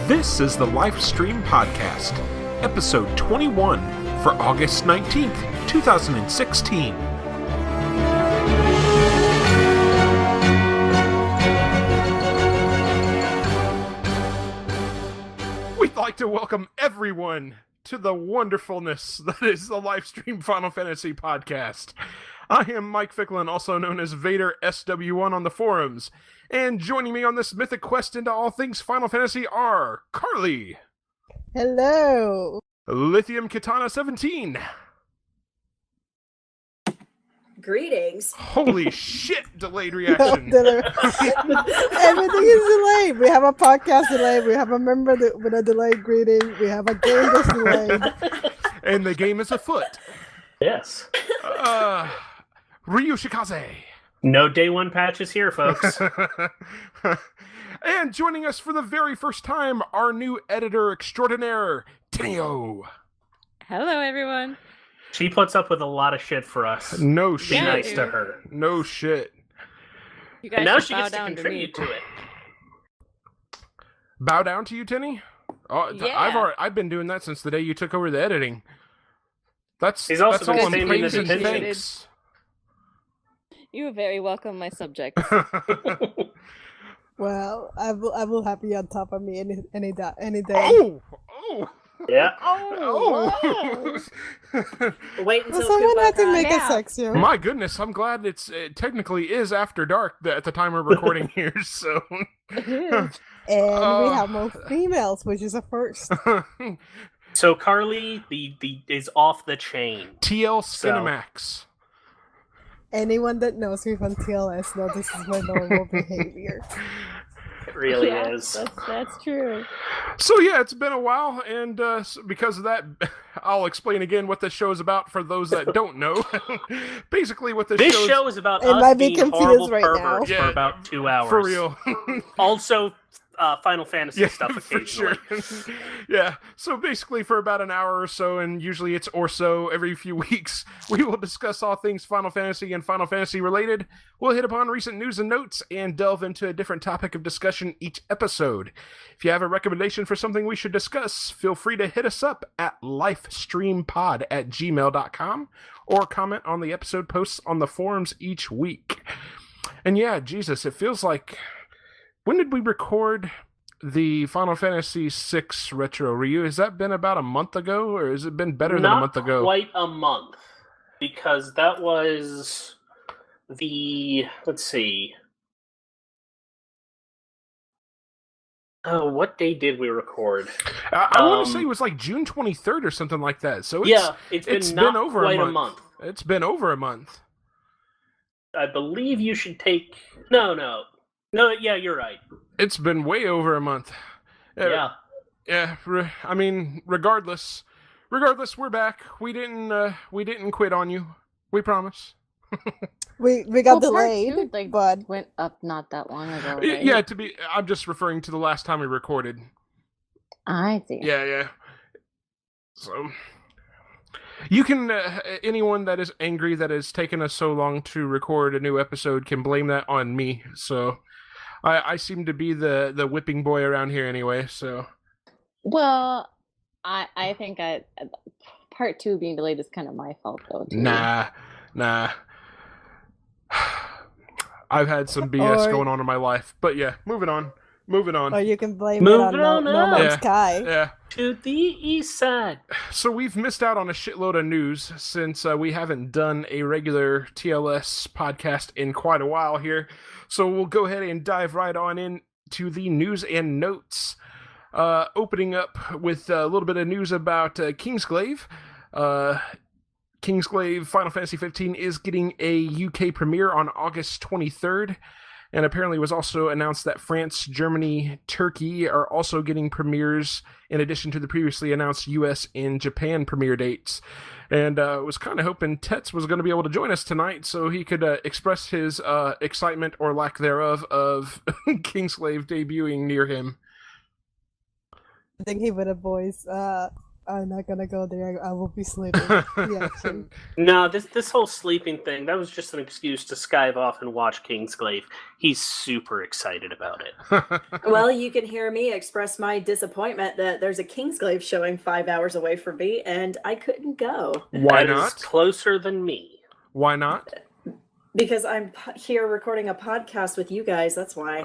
This is the Lifestream Podcast, episode 21 for August 19th, 2016. We'd like to welcome everyone to the wonderfulness that is the Lifestream Final Fantasy Podcast. I am Mike Ficklin, also known as Vader SW1 on the forums, and joining me on this mythic quest into all things Final Fantasy are Carlie. Hello. Lithium Katana 17. Greetings. Holy shit, delayed reaction. Everything is delayed. We have a podcast delayed. We have a member with a delayed greeting. We have a game that's delayed. And the game is afoot. Yes. Ryushikaze. No day one patches here, folks. And joining us for the very first time, our new editor extraordinaire, Tennyo. Hello, everyone. She puts up with a lot of shit for us. No Be shit. nice to her. No shit. You guys And now should she bow gets to down contribute to me. to it. Bow down to you, Tenny? Oh, Yeah. I've been doing that since the day you took over the editing. That's He's also that's all been I'm saving his praising. attention. Thanks. You are very welcome, my subject. Well, I will have you on top of me any day. Oh! Yeah. Oh! Wait until Well, someone had to make it Yeah. sexier. My goodness, I'm glad it technically is after dark at the time we're recording here, so... It is. And we have more females, which is a first. So Carlie the is off the chain. TL Cinemax. Anyone that knows me from TLS knows this is my normal behavior. It really Yeah, is. That's true. So yeah, it's been a while, and because of that, I'll explain again what this show is about for those that don't know. Basically, what this This show show is about It us might be being confused horrible right now. perverts Yeah. for about 2 hours. for real. Also, Final Fantasy stuff for occasionally. sure. Yeah, so basically for about an hour or so, and usually it's or so every few weeks, we will discuss all things Final Fantasy and Final Fantasy related. We'll hit upon recent news and notes and delve into a different topic of discussion each episode. If you have a recommendation for something we should discuss, feel free to hit us up at lifestreampod@gmail.com or comment on the episode posts on the forums each week. And yeah, Jesus, it feels like... When did we record the Final Fantasy VI Retro Ryu? Has that been about a month ago, or has it been better than a month ago? Not quite a month, because that was the... Let's see. Oh, what day did we record? I want to say it was like June 23rd or something like that. So it's been it's not been over quite a month. It's been over a month. I believe you should take... No, yeah, you're right. It's been way over a month. Yeah. Yeah. I mean, regardless, we're back. We didn't quit on you. We promise. We got Well, part delayed, two, but went up not that long ago. Right? Yeah. I'm just referring to the last time we recorded. I see. Yeah. So, you can, anyone that is angry that has taken us so long to record a new episode can blame that on me. So, I seem to be the whipping boy around here anyway, so. Well, I think part 2 being delayed is kind of my fault, though, too. Nah. I've had some BS Or- going on in my life. But yeah, moving on. or you can blame it Moving on on No up. Man's Yeah. Sky. Yeah. To the east side. So we've missed out on a shitload of news since we haven't done a regular TLS podcast in quite a while here. So we'll go ahead and dive right on into the news and notes. Opening up with a little bit of news about Kingsglaive. Kingsglaive Final Fantasy 15 is getting a UK premiere on August 23rd. And apparently it was also announced that France, Germany, Turkey are also getting premieres in addition to the previously announced US and Japan premiere dates. And was kind of hoping Tets was going to be able to join us tonight so he could express his excitement or lack thereof of Kingslaive debuting near him. I think he would have voiced I'm not gonna go there. I will be sleeping. Yeah, sure. No, this whole sleeping thing, that was just an excuse to skive off and watch Kingsglaive. He's super excited about it. Well, you can hear me express my disappointment that there's a Kingsglaive showing 5 hours away from me, and I couldn't go. Why That is not? closer than me. Why not? Because I'm here recording a podcast with you guys, that's why.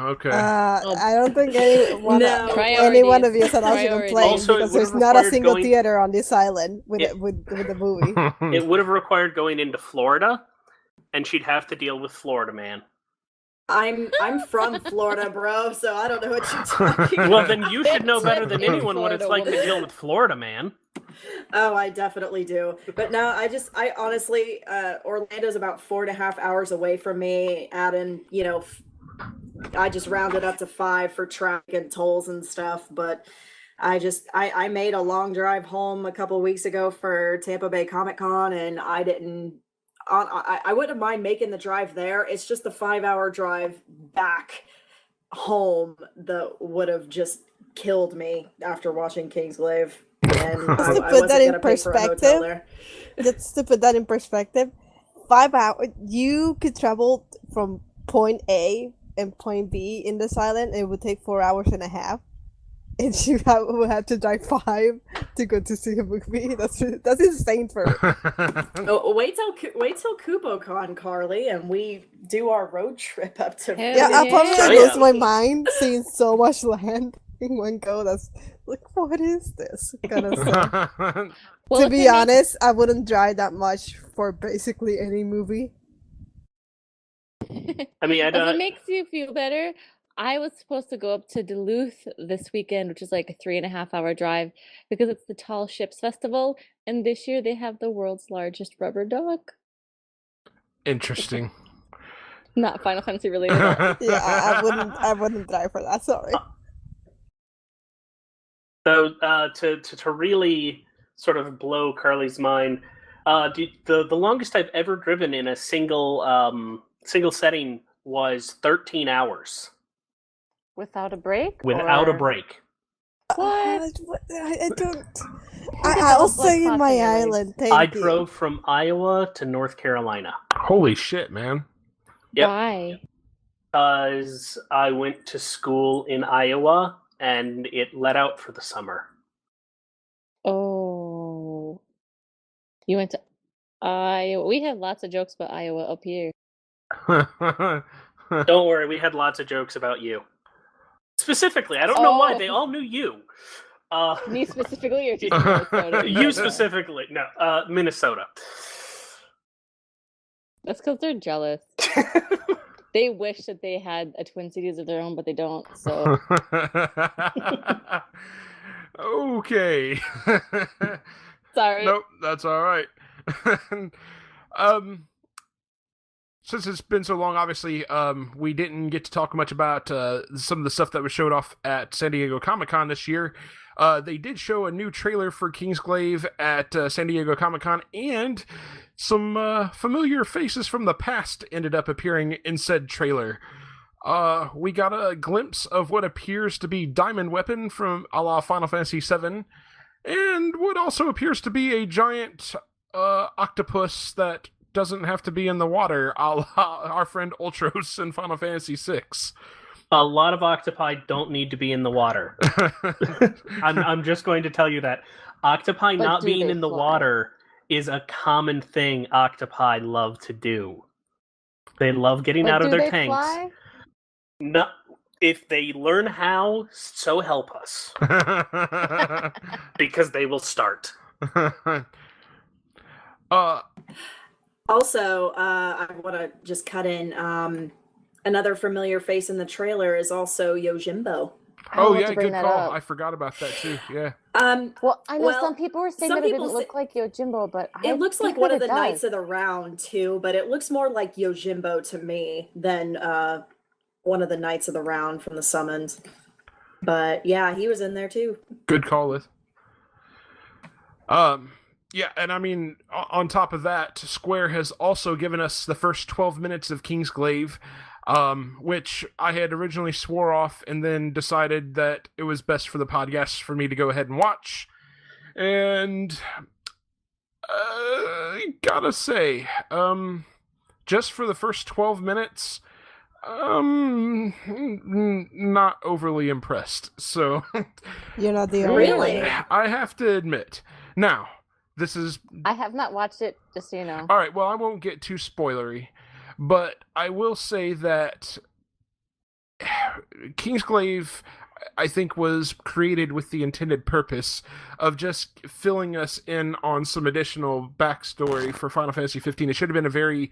Okay. I don't think any one of you said I shouldn't play Also, because it there's would've not a required single going- theater on this island with the movie. It would have required going into Florida, and she'd have to deal with Florida Man. I'm from Florida, bro, so I don't know what you're talking about. Well, then you should know better than In anyone what it's like to Florida. deal with Florida Man. Oh, I definitely do. But no, I honestly, Orlando's about 4.5 hours away from me. Adding, I just rounded up to 5 for traffic and tolls and stuff. But I made a long drive home a couple weeks ago for Tampa Bay Comic Con, and I didn't. I wouldn't mind making the drive there. It's just the 5-hour drive back home that would have just killed me after watching Kingsglaive. And Just to I put wasn't that in gonna pay for a hotel perspective, there. Just to put that in perspective, 5 hours, you could travel from point A and point B in this island, and it would take 4 hours and a half. And you would have to drive 5 to go to see a movie. That's insane for me. Oh, wait till KuboCon, Carlie, and we do our road trip up to. Hell Yeah, I'll probably Yeah. lose my mind seeing so much land in one go. That's like, what is this kind of stuff? Well, To if be it honest, I wouldn't drive that much for basically any movie. I mean, I If it don't. makes you feel better, I was supposed to go up to Duluth this weekend, which is like a 3.5-hour drive, because it's the Tall Ships Festival, and this year they have the world's largest rubber duck. Interesting. Not Final Fantasy related at all. Yeah, I wouldn't drive for that. Sorry. So to really sort of blow Carlie's mind, the longest I've ever driven in a single setting was 13 hours Without a break? without a or- break. What? I don't. Think I'll about, like, stay in my possibilities. island. Thank I you. drove from Iowa to North Carolina Holy shit, man. Yep. Why? because I went to school in Iowa and it let out for the summer. Oh. You went to Iowa. We have lots of jokes about Iowa up here. Don't worry, we had lots of jokes about you. Specifically, I don't know why, they Oh. all knew you. Me specifically, or just Minnesota? You specifically. No, Minnesota. That's because they're jealous. They wish that they had a Twin Cities of their own, but they don't. So Okay. sorry. Nope, that's all right. Since it's been so long, obviously, we didn't get to talk much about some of the stuff that was showed off at San Diego Comic-Con this year. They did show a new trailer for Kingsglaive at San Diego Comic-Con, and some familiar faces from the past ended up appearing in said trailer. We got a glimpse of what appears to be Diamond Weapon from a la Final Fantasy VII, and what also appears to be a giant octopus that doesn't have to be in the water, a la our friend Ultros in Final Fantasy VI. A lot of octopi don't need to be in the water. I'm just going to tell you that. Octopi But not do being they in the fly? water is a common thing octopi love to do. They love getting But out of do their they tanks. fly? No, if they learn how, so help us. Because they will start. Also, I want to just cut in. Another familiar face in the trailer is also Yojimbo. I Oh wanted yeah, to bring good that call. up. I forgot about that too. Yeah. Well, I know Well, some people were saying some that it people didn't say- look like Yojimbo, but I It looks think like one that of the it Knights does. of the Round too, but it looks more like Yojimbo to me than one of the Knights of the Round from the Summons. But yeah, he was in there too. Good call, Liz. Yeah, and I mean, on top of that, Square has also given us the first 12 minutes of Kingsglaive, which I had originally swore off and then decided that it was best for the podcast for me to go ahead and watch. And gotta say, just for the first 12 minutes, not overly impressed. So You're not the only Really? one. I have to admit. Now, this is I have not watched it, just so you know. all right. Well, I won't get too spoilery, but I will say that Kingsglaive, I think, was created with the intended purpose of just filling us in on some additional backstory for Final Fantasy 15. It should have been a very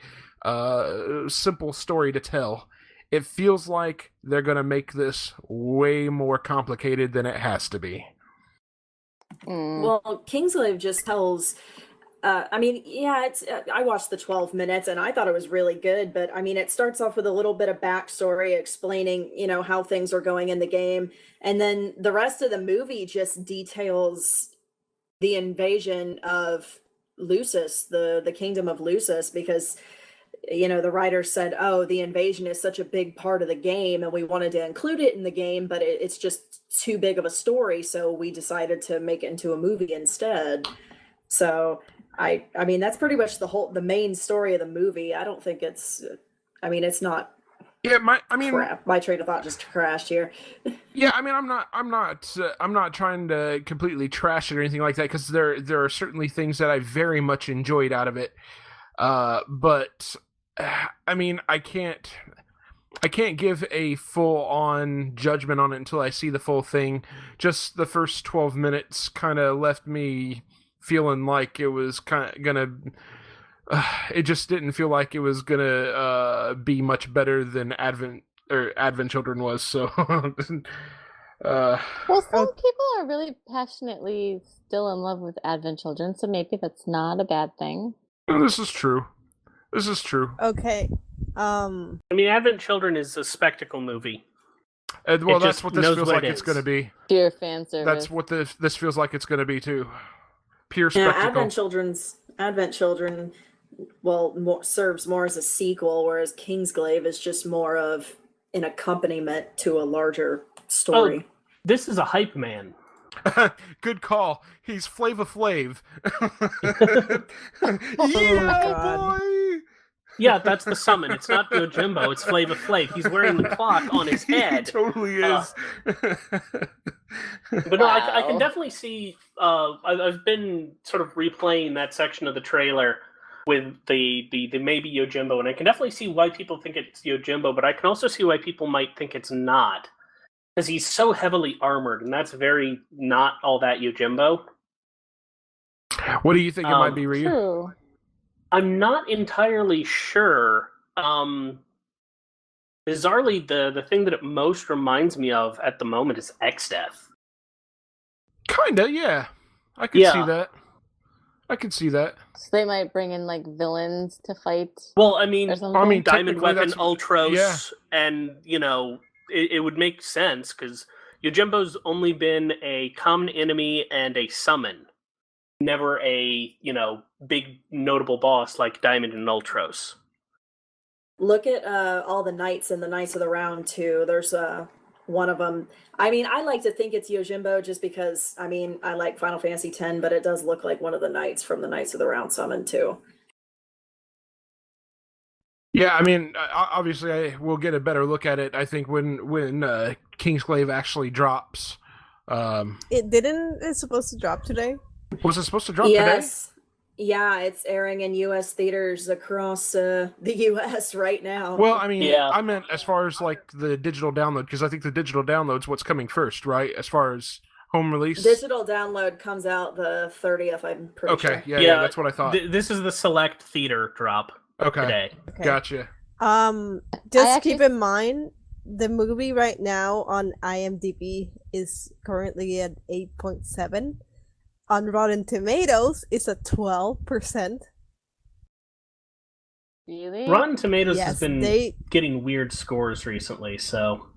simple story to tell. It feels like they're going to make this way more complicated than it has to be. Well, Kingslaive just tells. I mean, yeah, it's. I watched the 12 minutes and I thought it was really good, but I mean, it starts off with a little bit of backstory explaining, how things are going in the game, and then the rest of the movie just details the invasion of Lucis, the kingdom of Lucis, because the writer said, "Oh, the invasion is such a big part of the game, and we wanted to include it in the game, but it's just too big of a story, so we decided to make it into a movie instead." So I mean, that's pretty much the main story of the movie. I don't think it's. I mean, it's not. Yeah, my train of thought just crashed here. Yeah, I mean, I'm not trying to completely trash it or anything like that, because there are certainly things that I very much enjoyed out of it. But I mean, I can't give a full-on judgment on it until I see the full thing. Just the first 12 minutes kind of left me feeling like it was kind of gonna. It just didn't feel like it was gonna be much better than Advent Children was. So, Well, some people are really passionately still in love with Advent Children, so maybe that's not a bad thing. this is true. Okay. I mean, Advent Children is a spectacle movie. Well, that's what this feels like it's going to be. Pure fan service. That's what this feels like it's going to be too. Pure Yeah, spectacle. Advent Children, serves more as a sequel, whereas Kingsglaive is just more of an accompaniment to a larger story. Oh, this is a hype man. Good call. He's Flava Flav. God. Boy. Yeah, that's the summon. It's not Yojimbo, it's Flava Flav. He's wearing the clock on his head. He totally is. But no, I can definitely see. I've been sort of replaying that section of the trailer with the maybe Yojimbo, and I can definitely see why people think it's Yojimbo, but I can also see why people might think it's not. Because he's so heavily armored, and that's very not all that Yojimbo. What do you think it might be, Ryu? True. I'm not entirely sure. Bizarrely, the thing that it most reminds me of at the moment is X-Death. Kinda, yeah. I can see that. So they might bring in villains to fight. Well, I mean, or something? Diamond technically Weapon, that's- Ultros, yeah. and it would make sense because Yojimbo's only been a common enemy and a summon, never a big notable boss like Diamond and Ultros. Look at all the knights and the Knights of the Round too. There's one of them. I mean, I like to think it's Yojimbo just because I like Final Fantasy X, but it does look like one of the knights from the Knights of the Round summon too. Yeah, I mean, obviously, we'll get a better look at it. I think when Kingsglaive actually drops. It's supposed to drop today. Was it supposed to drop today? Yes. Yeah, it's airing in U.S. theaters across the U.S. right now. Well, I mean, Yeah. I meant as far as the digital download, because I think the digital download's what's coming first, right? As far as home release. Digital download comes out the 30th, I'm pretty sure. Okay, yeah, that's what I thought. This is the select theater drop today. Okay. Gotcha. Just keep in mind the movie right now on IMDb is currently at 8.7. On Rotten Tomatoes, it's at 12%. Really? Rotten Tomatoes has Yes, been getting weird scores recently, so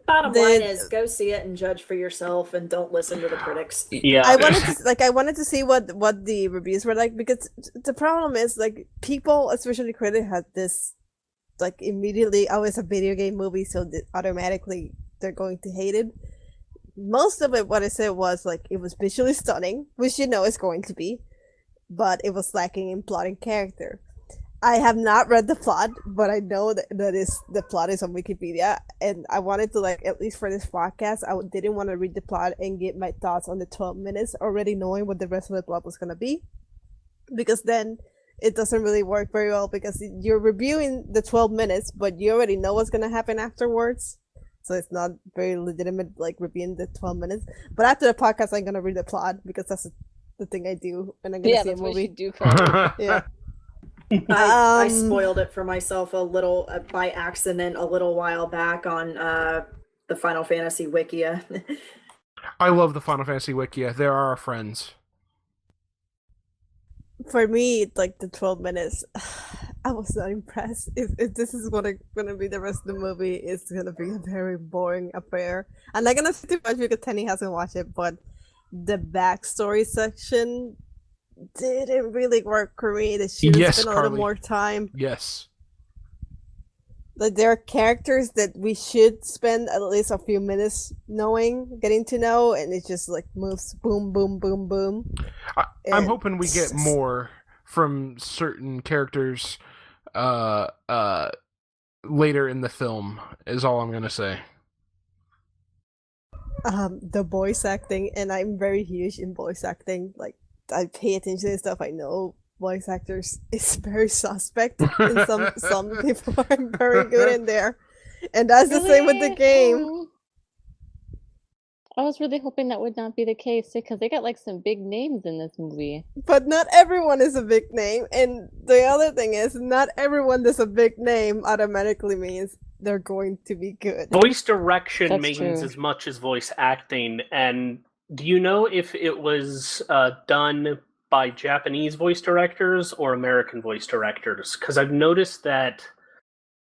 Bottom line is, go see it and judge for yourself, and don't listen to the critics. yeah. I wanted to see what the reviews were like, because the problem is people, especially critics, had this immediately, oh, it's a video game movie, so automatically they're going to hate it. most of it, what I said was like it was visually stunning, which it's going to be, but it was lacking in plot and character. I have not read the plot, but I know that the plot is on Wikipedia, and I wanted to, like, at least for this podcast, didn't want to read the plot and get my thoughts on the 12 minutes already knowing what the rest of the plot was going to be, because then it doesn't really work very well, because you're reviewing the 12 minutes, but you already know what's going to happen afterwards, so it's not very legitimate, like, reviewing the 12 minutes. But after the podcast, I'm going to read the plot, because that's the thing I do when I'm going to see a movie. Do, Carlie. Yeah. I spoiled it for myself a little by accident a little while back on the Final Fantasy Wikia. I love the Final Fantasy Wikia. They're our friends. For me, like the 12 minutes, I was not impressed. If this is gonna be the rest of the movie, it's gonna be a very boring affair. I'm not gonna say too much because Tenny hasn't watched it, but the backstory section didn't really work for me. They should have spent a little more time. Yes. Like, there are characters that we should spend at least a few minutes getting to know, and it just like moves boom, boom, boom, boom. I'm hoping we get more from certain characters later in the film, is all I'm gonna say. The voice acting, and I'm very huge in voice acting. Like, I pay attention to stuff. I know voice actors is very suspect, and some people are very good in there, and that's the same with the game. I was really hoping that would not be the case, because they got like some big names in this movie. But not everyone is a big name, and the other thing is, not everyone that's a big name automatically means they're going to be good. Voice direction That's means true. as much as voice acting, and do you know if it was done by Japanese voice directors or American voice directors? Because I've noticed that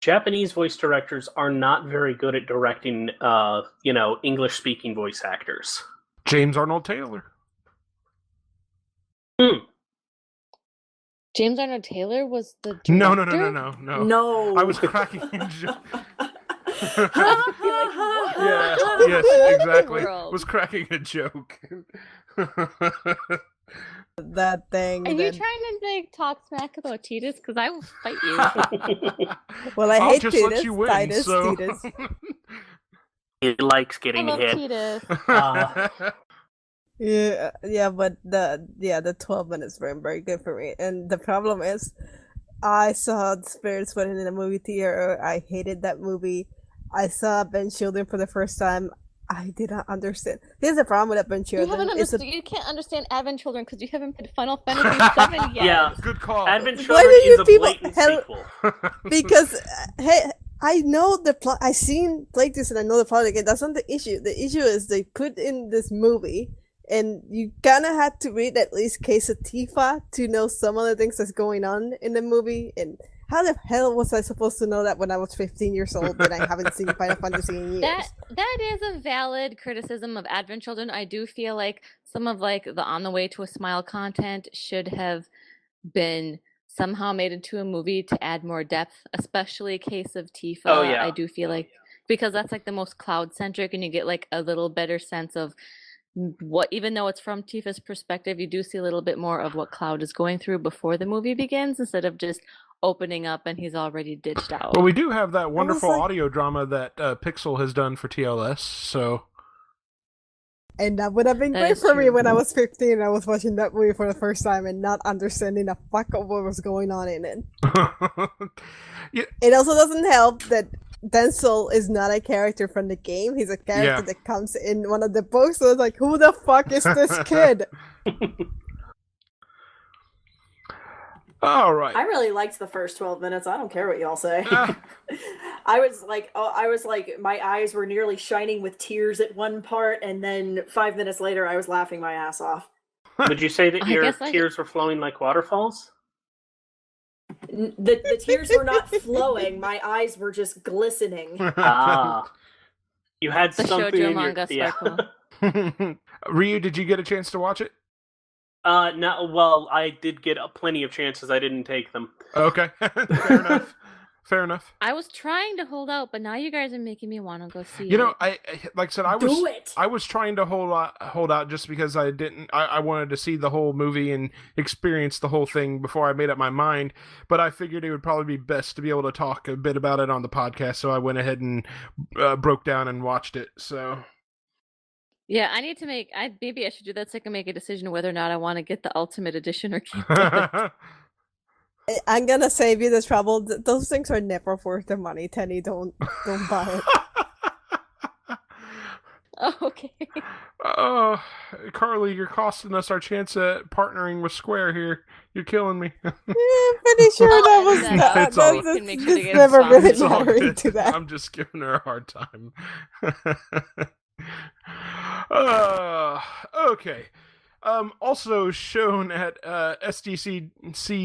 Japanese voice directors are not very good at directing, English-speaking voice actors. James Arnold Taylor. James Arnold Taylor was the director? No. No. I was cracking a joke. Like, what? Yeah, yes, exactly. Was cracking a joke. That thing. Are you trying to like talk smack about Titus? Because I will fight you. Well, I I'll hate just Titus. let you win, Titus, so... Titus. He likes I getting love hit. Titus. Yeah, but the 12 minutes were very good for me. And the problem is, I saw Spirits Wedding in a movie theater. I hated that movie. I saw Ben Children for the first time. I did not understand. Here's the problem with Ben Children. You can't understand Advent Children because you haven't played Final Fantasy VII yet. Yeah. Good call. Advent Why Children do you is a people- blatant hell- sequel. Because hey, I know the plot. I seen playthroughs and I know the plot again. That's not the issue. The issue is they put in this movie, and you kind of had to read at least Case of Tifa to know some of the things that's going on in the movie. And how the hell was I supposed to know that when I was 15 years old and I haven't seen Final Fantasy in years? That is a valid criticism of Advent Children. I do feel like some of like the On the Way to a Smile content should have been somehow made into a movie to add more depth, especially Case of Tifa. Oh, yeah. I do feel like, because that's like the most cloud centric, and you get like a little better sense of what, even though it's from Tifa's perspective, you do see a little bit more of what Cloud is going through before the movie begins, instead of just opening up and he's already ditched out. Well, we do have that wonderful like- audio drama that Pixel has done for TLS, so... And that would have been That great is for me true. when I was 15 and I was watching that movie for the first time and not understanding a fuck of what was going on in it. Yeah, It also doesn't help that Denzel is not a character from the game. He's a character Yeah. that comes in one of the books. So I was like, who the fuck is this kid? all right. I really liked the first 12 minutes. I don't care what y'all say. Ah. I was like, my eyes were nearly shining with tears at one part, and then 5 minutes later, I was laughing my ass off. Would you say that I your guess I- tears were flowing like waterfalls? The tears were not flowing. My eyes were just glistening. Ah. You had The something shoujo in your... manga Yeah. sparkle. Ryu, did you get a chance to watch it? No, well, I did get plenty of chances. I didn't take them. Okay, fair enough. Fair enough. I was trying to hold out, but now you guys are making me want to go see You know, it. like I said, Do it. I was trying to hold out just because I wanted to see the whole movie and experience the whole thing before I made up my mind. But I figured it would probably be best to be able to talk a bit about it on the podcast, so I went ahead and broke down and watched it. So. Yeah, I need to maybe I should do that so I can make a decision whether or not I want to get the Ultimate Edition or keep it. I'm gonna save you the trouble. Those things are never worth the money, Tenny. Don't buy it. Oh, okay. Carlie, you're costing us our chance at partnering with Square here. You're killing me. Yeah, I'm pretty sure that was that It's all- that. can make sure to get Never it really It's all married good. to that. I'm just giving her a hard time. Okay. Also shown at SDCC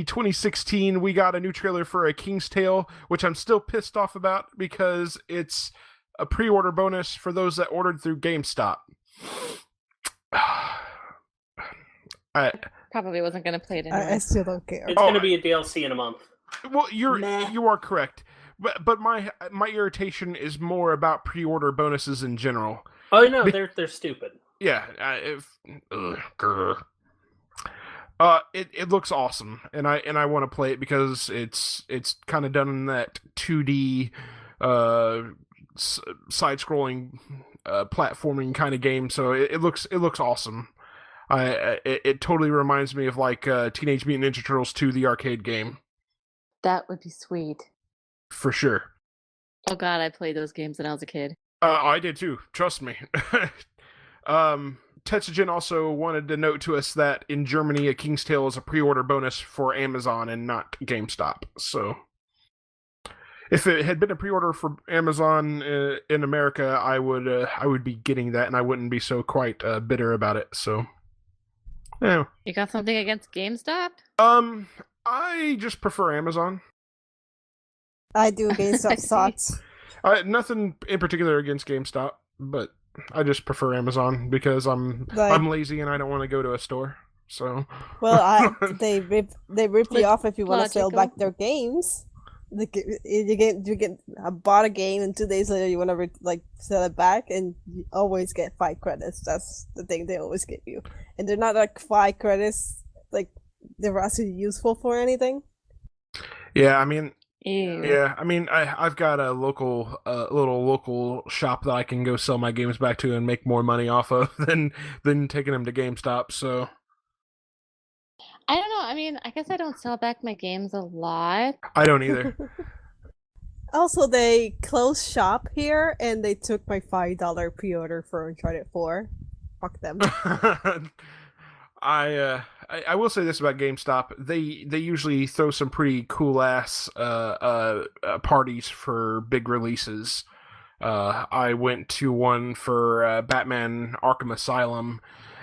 2016, we got a new trailer for A King's Tale, which I'm still pissed off about because it's a pre-order bonus for those that ordered through GameStop. Probably wasn't going to play it I anyway. still don't care. It's going to be a DLC in a month. Well, Meh. you are correct, but my irritation is more about pre-order bonuses in general. Oh no, they're stupid. Yeah, it looks awesome, and I want to play it because it's kind of done in that 2D side-scrolling platforming kind of game. So it looks awesome. It totally reminds me of like Teenage Mutant Ninja Turtles 2, the arcade game, That would be sweet. for sure. Oh god, I played those games when I was a kid. I did too. Trust me. Tetsujin also wanted to note to us that in Germany, A King's Tale is a pre-order bonus for Amazon and not GameStop. So, if it had been a pre-order for Amazon in America, I would be getting that, and I wouldn't be so quite bitter about it. So, yeah. You got something against GameStop? I just prefer Amazon. I do against I some see. socks. Nothing in particular against GameStop, but I just prefer Amazon because I'm Like- lazy and I don't want to go to a store. So Well, they rip you off if you want to sell Logical. back their games. You get bought a game and 2 days later you want to sell it back, and you always get 5 credits. That's the thing they always give you, and they're not like 5 credits like they're actually useful for anything. yeah, I mean, Ew. yeah, I mean, I've got a little local shop that I can go sell my games back to and make more money off of than taking them to GameStop. So I don't know. I mean, I guess I don't sell back my games a lot. I don't either. Also, they closed shop here and they took my $5 pre-order for Uncharted 4. Fuck them. I will say this about GameStop: they usually throw some pretty cool ass parties for big releases. I went to one for Batman Arkham Asylum,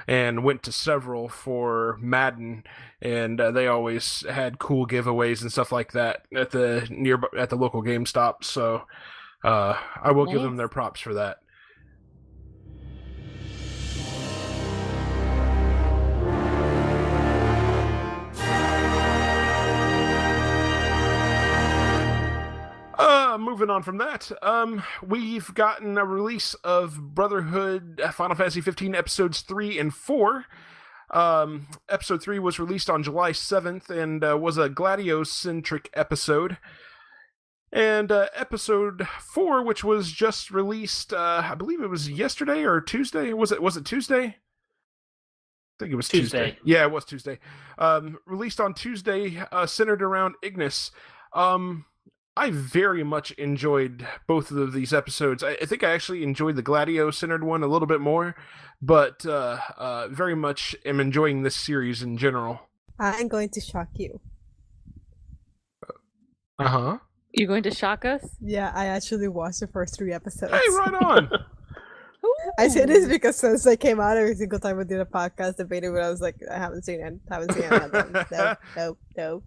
and went to several for Madden, and they always had cool giveaways and stuff like that at the local GameStop. So I will give them Nice. their props for that. Moving on from that, we've gotten a release of Brotherhood Final Fantasy 15 episodes 3 and 4. Episode 3 was released on July 7th and was a Gladio-centric episode. And episode 4, which was just released, I believe it was yesterday or Tuesday. Was it Tuesday? I think it was Tuesday. Yeah, it was Tuesday. Released on Tuesday, centered around Ignis. I very much enjoyed both of these episodes. I think I actually enjoyed the Gladio-centered one a little bit more, but very much am enjoying this series in general. I'm going to shock you. Uh-huh. You going to shock us? Yeah, I actually watched the first 3 episodes. Hey, right on! I say this because since they came out, every single time we did a podcast debating, but I was like, I haven't seen it. Nope.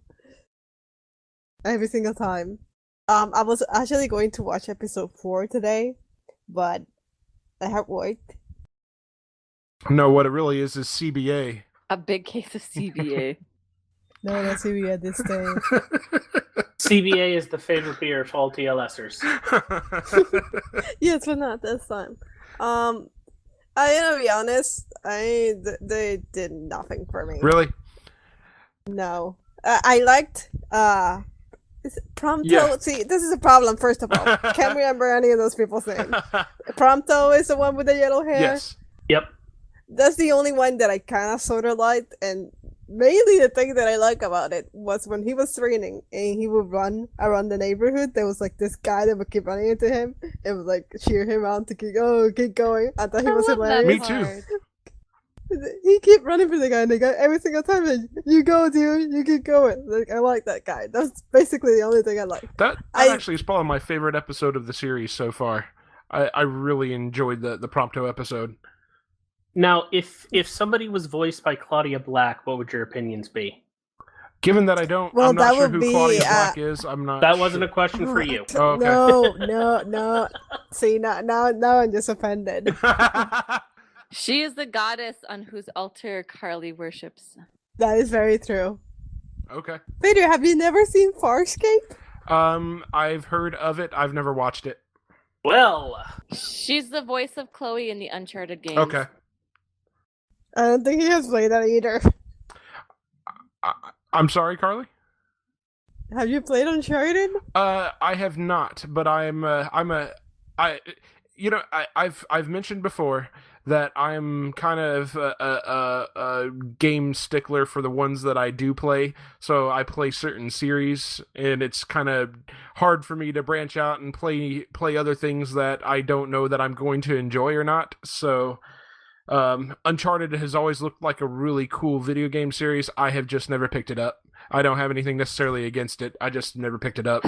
Every single time. I was actually going to watch episode 4 today, but I have worked. No, what it really is CBA. A big case of CBA. No, that's CBA this day. CBA is the favorite beer of all TLSers. Yes, but not this time. I gotta be honest. They did nothing for me. Really? No. I liked is it Prompto? Yeah. See, this is a problem. First of all, can't remember any of those people's names. Prompto is the one with the yellow hair. Yes. Yep. That's the only one that I kind of sort of liked, and mainly the thing that I like about it was when he was training and he would run around the neighborhood. There was like this guy that would keep running into him. It would like cheer him on to keep going. I thought he was hilarious. Me too. He kept running for the guy, and the guy every single time, like, you go, dude, you keep going. Like, I like that guy. That's basically the only thing I like. That actually is probably my favorite episode of the series so far. I really enjoyed the Prompto episode. Now, if somebody was voiced by Claudia Black, what would your opinions be? Given that I'm not that sure would who be, Claudia Black is, I'm not. That wasn't a question for you. Oh, okay. No. See, now I'm just offended. She is the goddess on whose altar Carlie worships. That is very true. Okay. Peter, have you never seen Farscape? I've heard of it. I've never watched it. Well, She's the voice of Chloe in the Uncharted games. Okay. I don't think he has played that either. I'm sorry, Carlie. Have you played Uncharted? I have not, but I've mentioned before that I'm kind of a game stickler for the ones that I do play. So I play certain series, and it's kind of hard for me to branch out and play other things that I don't know that I'm going to enjoy or not. So Uncharted has always looked like a really cool video game series. I have just never picked it up. I don't have anything necessarily against it. I just never picked it up.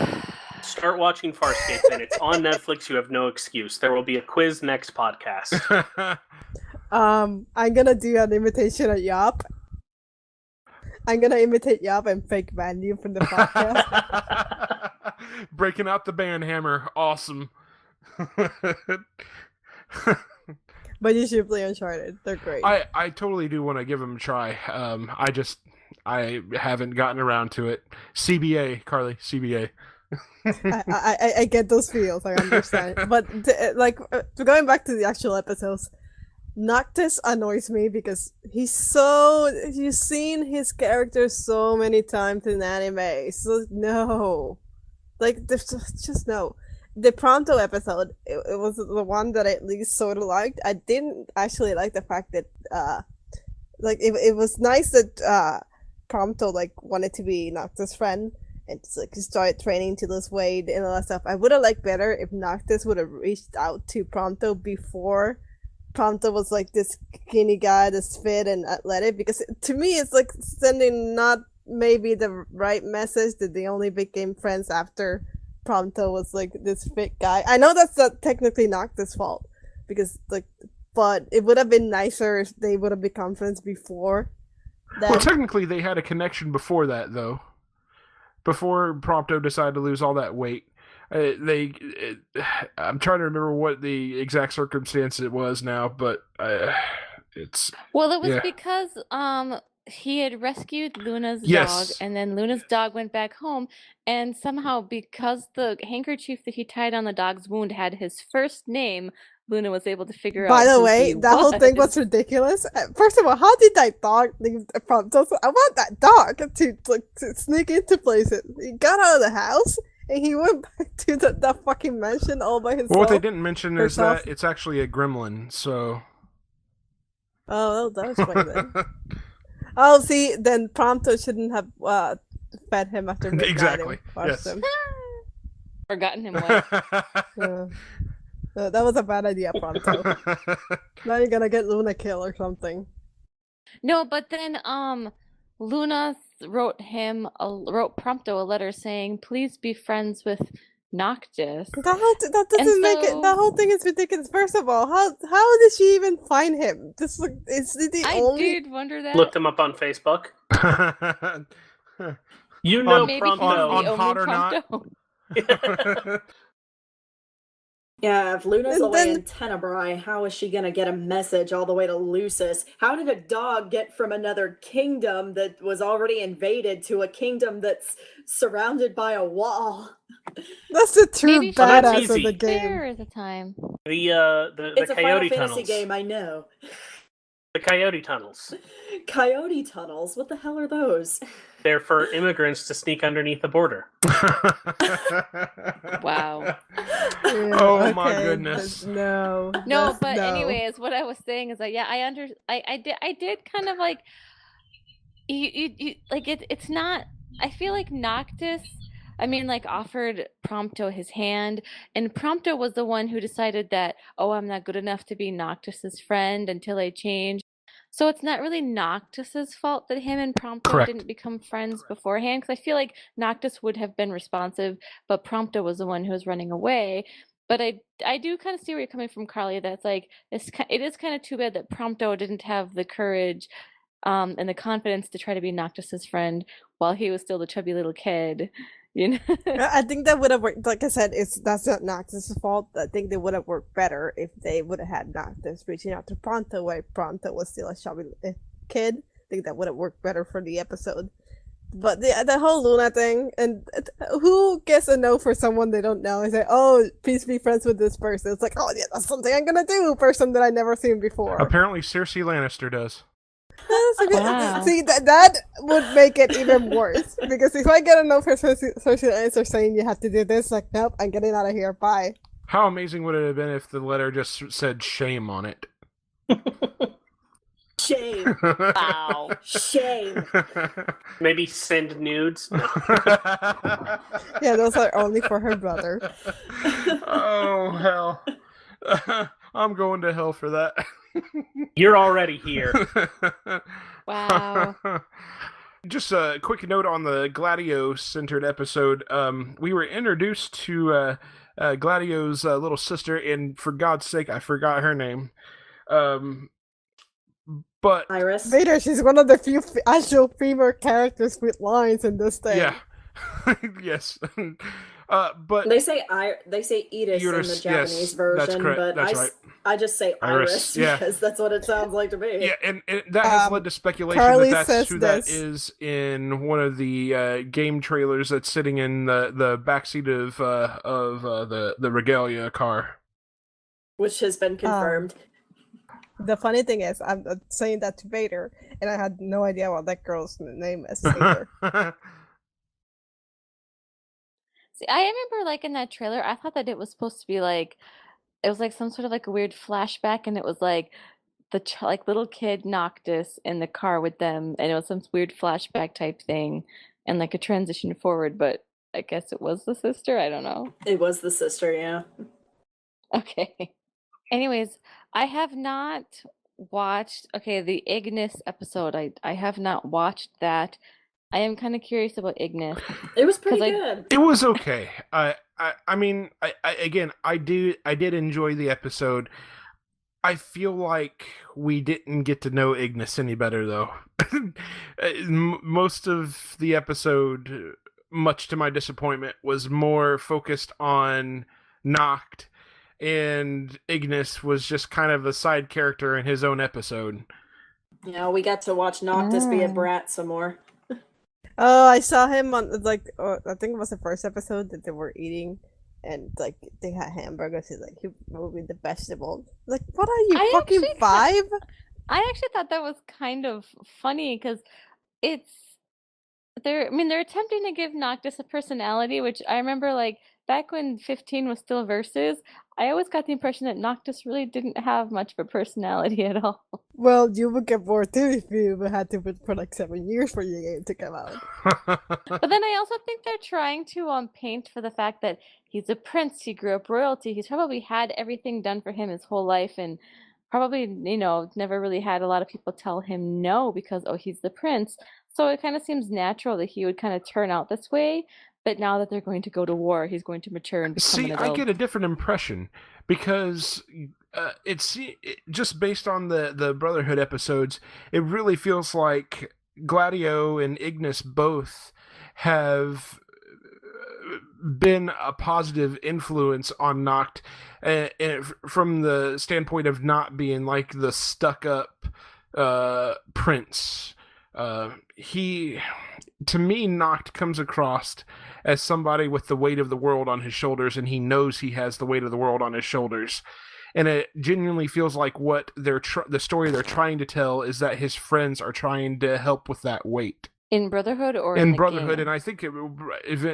start watching Farscape then. It's on Netflix. You have no excuse. There will be a quiz next podcast. I'm gonna do an imitation of Yop. I'm gonna imitate Yop and fake ban you from the podcast. Breaking out the band hammer. Awesome. But you should play Uncharted. They're great. I totally do want to give them a try. I haven't gotten around to it. CBA, Carlie, CBA. I get those feels. I understand. But going back to the actual episodes, Noctis annoys me because you've seen his character so many times in anime. So no, just no. The Pronto episode, it was the one that I at least sort of liked. I didn't actually like the fact that it was nice that Pronto wanted to be Noctis' friend and started training to lose weight and all that stuff. I would have liked better if Noctis would have reached out to Pronto before Pronto was this skinny guy that's fit and athletic, because to me it's sending not maybe the right message that they only became friends after Pronto was this fit guy. I know that's not technically Noctis' fault, because but it would have been nicer if they would have become friends before that. Well, technically they had a connection before that, though. Before Prompto decided to lose all that weight. I'm trying to remember what the exact circumstance it was now, but it's... Well, it was yeah. because he had rescued Luna's Yes. dog, and then Luna's dog went back home, and somehow, because the handkerchief that he tied on the dog's wound had his first name, Luna was able to figure out. By the who way, he that whole thing was ridiculous. First of all, how did that dog leave the front? I want that dog to sneak into places. He got out of the house and he went back to the fucking mansion all by himself. Well, what they didn't mention is herself. that it's actually a gremlin, so... Oh, that was funny then. Oh, see, then Prompto shouldn't have fed him after midnight. Exactly, And yes. him. Forgotten him what? That was a bad idea, Pronto. Now you're gonna get Luna killed or something. No, but then Luna wrote Prompto a letter saying, "Please be friends with Noctis." That doesn't make it. That whole thing is ridiculous. First of all, how did she even find him? Is the I only? did wonder that. Looked him up on Facebook. You know Maybe Prompto. he's the on only Hot or Not. Prompto. Yeah, if Luna's And away then- in Tenebrae, how is she gonna get a message all the way to Lucis? How did a dog get from another kingdom that was already invaded to a kingdom that's surrounded by a wall? That's the true Maybe she that's badass of easy. the game. There is a time. The It's a Final coyote Fantasy tunnels. game, I know. The coyote tunnels. Coyote tunnels? What the hell are those? They're for immigrants to sneak underneath the border. Wow. Yeah, Oh my okay, goodness. No. No, that's- but no. anyways, what I was saying is that yeah, I did kind of like you like it's not. I feel like Noctis. I mean, like offered Prompto his hand, and Prompto was the one who decided that I'm not good enough to be Noctis's friend until I change. So it's not really Noctis's fault that him and Prompto Correct. didn't become friends beforehand. Because I feel like Noctis would have been responsive, but Prompto was the one who was running away. But I do kind of see where you're coming from, Carlie. That's like it is kind of too bad that Prompto didn't have the courage and the confidence to try to be Noctis's friend while he was still the chubby little kid. You know? I think that would have worked. Like I said, that's not Noctis' fault. I think they would have worked better if they would have had Noctis reaching out to Pronto while Pronto was still a chubby kid. I think that would have worked better for the episode. But the whole Luna thing, and who gets a no for someone they don't know and say, "Oh, please be friends with this person." It's like, "Oh yeah, that's something I'm gonna do." Person that I never seen before. Apparently, Cersei Lannister does. Wow. See, that would make it even worse. Because if I get a no for Cersei answer saying you have to do this, like, nope, I'm getting out of here. Bye. How amazing would it have been if the letter just said shame on it? Shame. Wow. Shame. Maybe send nudes. Yeah, those are only for her brother. Oh, hell. I'm going to hell for that. You're already here. Wow. Just a quick note on the Gladio-centered episode. We were introduced to Gladio's little sister, and for God's sake, I forgot her name. But Iris. Vader, she's one of the few actual female characters with lines in this thing. yeah, yes. But They say Iris in the Iris, Japanese yes, version, that's correct, but that's right. I just say Iris, Iris yeah. because that's what it sounds like to me. yeah, and that has led to speculation Carlie that says that's who that this. is in one of the game trailers that's sitting in the backseat of the Regalia car. Which has been confirmed. The funny thing is, I'm saying that to Vader, and I had no idea what that girl's name is either. See, I remember like in that trailer, I thought that it was supposed to be like it was like some sort of like a weird flashback, and it was like the like little kid Noctis in the car with them, and it was some weird flashback type thing, and like a transition forward. But I guess it was the sister. I don't know. It was the sister, yeah. Okay. Anyways, I have not watched the Ignis episode. I have not watched that. I am kind of curious about Ignis. It was pretty 'Cause I- good. It was okay. I mean, I did enjoy the episode. I feel like we didn't get to know Ignis any better, though. Most of the episode, much to my disappointment, was more focused on Noct, and Ignis was just kind of a side character in his own episode. You know, we got to watch Noctis be a Mm. brat some more. Oh, I saw him on I think it was the first episode that they were eating, and like they had hamburgers. He's like, he moving the vegetables. Like, what are you I fucking actually 5? I actually thought that was kind of funny because it's they're attempting to give Noctis a personality, which I remember like back when 15 was still Versus, I always got the impression that Noctis really didn't have much of a personality at all. Well, you would get bored too if you had to wait for like 7 years for your game to come out. But then I also think they're trying to paint for the fact that he's a prince, he grew up royalty, he's probably had everything done for him his whole life, and probably, never really had a lot of people tell him no because, he's the prince. So it kind of seems natural that he would kind of turn out this way. But now that they're going to go to war, he's going to mature and become See, an I adult. get a different impression because just based on the Brotherhood episodes, it really feels like Gladio and Ignis both have been a positive influence on Noct, from the standpoint of not being like the stuck-up prince. He, to me, Noct comes across as somebody with the weight of the world on his shoulders, and he knows he has the weight of the world on his shoulders. And it genuinely feels like what the story they're trying to tell is that his friends are trying to help with that weight. In Brotherhood or in the Brotherhood, game? and I think it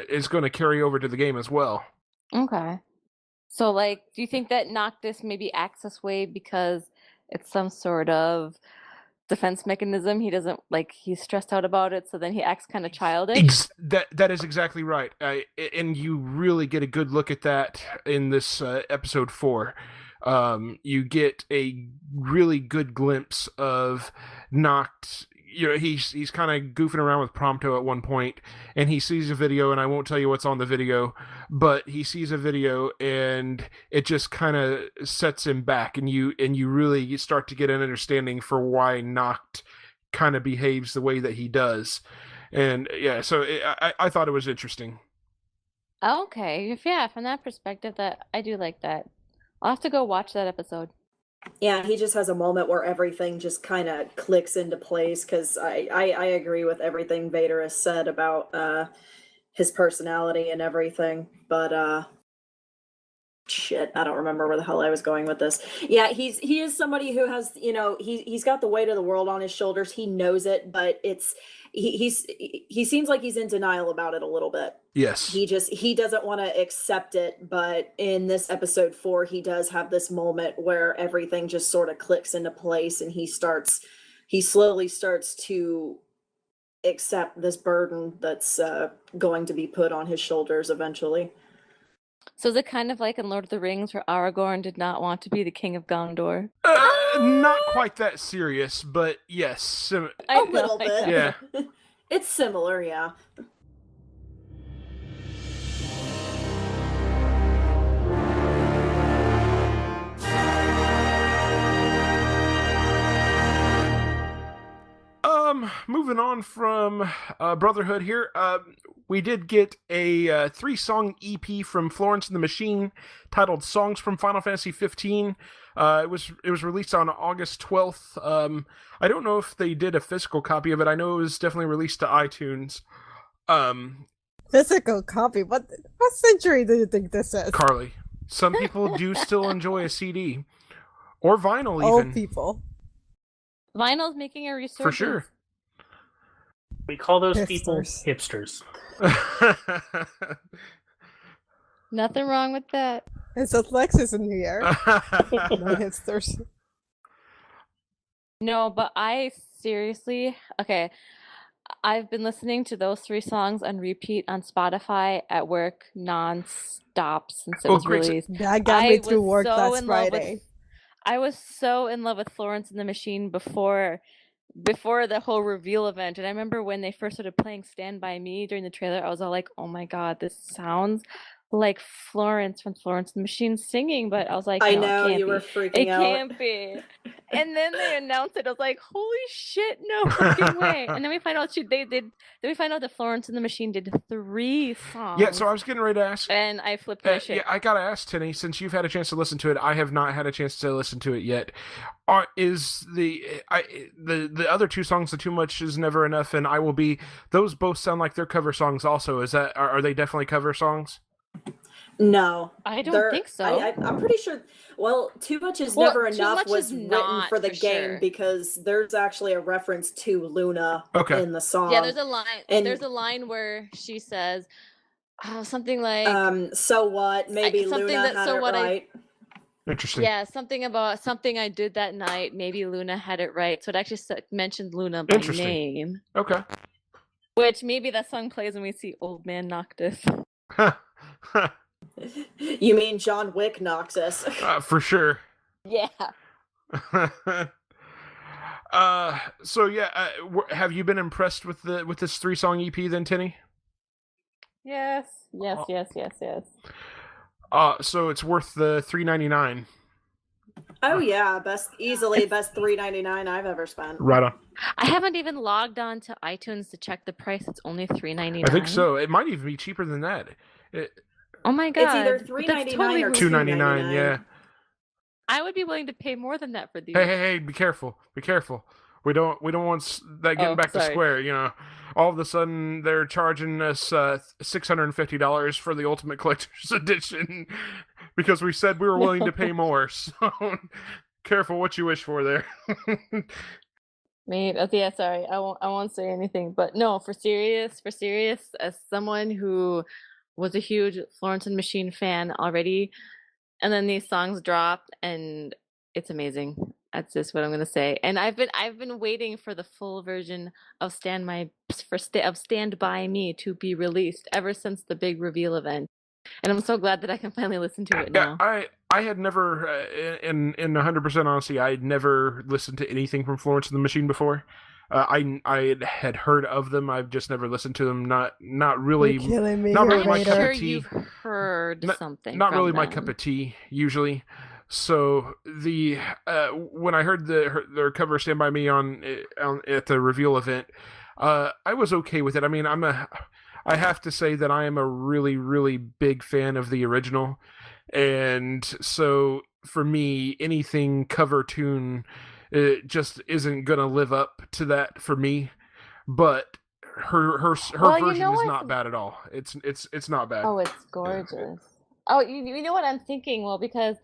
is going to carry over to the game as well. Okay. So, like, do you think that Noctis maybe acts this way because it's some sort of defense mechanism? He doesn't, like, he's stressed out about it, so then he acts kind of childish? That is exactly right. And you really get a good look at that in this episode 4. You get a really good glimpse of Noct. You know, he's kind of goofing around with Prompto at one point, and he sees a video, and I won't tell you what's on the video, but he sees a video, and it just kind of sets him back, and you really start to get an understanding for why Noct kind of behaves the way that he does. And yeah, so I thought it was interesting. Okay, yeah, from that perspective, that I do like that. I'll have to go watch that episode. Yeah, he just has a moment where everything just kind of clicks into place, because I agree with everything Vader has said about his personality and everything, but shit, I don't remember where the hell I was going with this. Yeah, he is somebody who has, you know, he's got the weight of the world on his shoulders. He knows it, but he seems like he's in denial about it a little bit. Yes. He doesn't want to accept it, but in this episode 4, he does have this moment where everything just sort of clicks into place, and he slowly starts to accept this burden that's going to be put on his shoulders eventually. So is it kind of like in Lord of the Rings where Aragorn did not want to be the king of Gondor? Not quite that serious, but yes. A little bit. Yeah. It's similar, yeah. Moving on from Brotherhood here, we did get a 3-song EP from Florence and the Machine titled "Songs from Final Fantasy 15." It was released on August 12th. I don't know if they did a physical copy of it. I know it was definitely released to iTunes. Physical copy? What century do you think this is? Carlie, some people do still enjoy a CD or vinyl, even. Old people. Vinyl's making a resurgence. For sure. We call those people Hipsters. hipsters. Nothing wrong with that. It's a Lexus in here. No hipsters. No, but I seriously, okay, I've been listening to those 3 songs on repeat on Spotify at work non-stop since it was released. That got me through work last Friday. I was so in love with Florence and the Machine before the whole reveal event, and I remember when they first started playing Stand By Me during the trailer, I was all like, oh my god, this sounds like Florence from Florence and the Machine singing, but I was like, no, I know, it can't you be. were freaking out. It can't be. And then they announced it. I was like, holy shit, no fucking way. And then we find out that Florence and the Machine did 3 songs. Yeah, so I was getting ready to ask. And I flipped my shit. Yeah, I gotta ask, Tenny, since you've had a chance to listen to it, I have not had a chance to listen to it yet. Is the other 2 songs, the Too Much Is Never Enough and I Will Be, those both sound like they're cover songs also. Are they definitely cover songs? No, I don't think so. I'm pretty sure. Well, Too Much Is Never Enough was written for the game, sure. because there's actually a reference to Luna in the song. Yeah, there's a line. There's a line where she says something like, "So what? Maybe Luna had it right." Interesting. Yeah, something about something I did that night. Maybe Luna had it right. So it actually mentioned Luna by name. Okay. Which maybe that song plays when we see Old Man Noctis. You mean John Wick Noxus? For sure. Yeah. So yeah, have you been impressed with this 3-song EP then, Tenny? Yes. So it's worth the $3.99. Oh yeah, easily best $3.99 I've ever spent. Right on. I haven't even logged on to iTunes to check the price. It's only $3.99. I think so. It might even be cheaper than that. Oh my god. It's either That's $3.99 totally or worth it. $2.99. Yeah. I would be willing to pay more than that for these. Hey! Be careful! Be careful! We don't want that getting back to sorry. Square. You know, all of a sudden they're charging us $650 for the Ultimate Collector's Edition because we said we were willing to pay more. So careful what you wish for there. Yeah, sorry, I won't say anything. But no, for serious, as someone who was a huge Florence and Machine fan already, and then these songs dropped, and it's amazing. That's just what I'm gonna say. And I've been waiting for the full version of Stand By Me to be released ever since the big reveal event. And I'm so glad that I can finally listen to it now. I had never, in 100% honesty, I had never listened to anything from Florence and the Machine before. I had heard of them. I've just never listened to them. Not really. You're killing me. Not really I'm my cup sure of tea. you've heard something. Not from really my them. cup of tea usually. So the when I heard their cover "Stand By Me" on at the reveal event, I was okay with it. I mean, I have to say that I am a really, really big fan of the original, and so for me, anything cover tune, it just isn't gonna live up to that for me. But her version is not bad at all. It's not bad. Oh, it's gorgeous. Oh, you know what I'm thinking? Well, because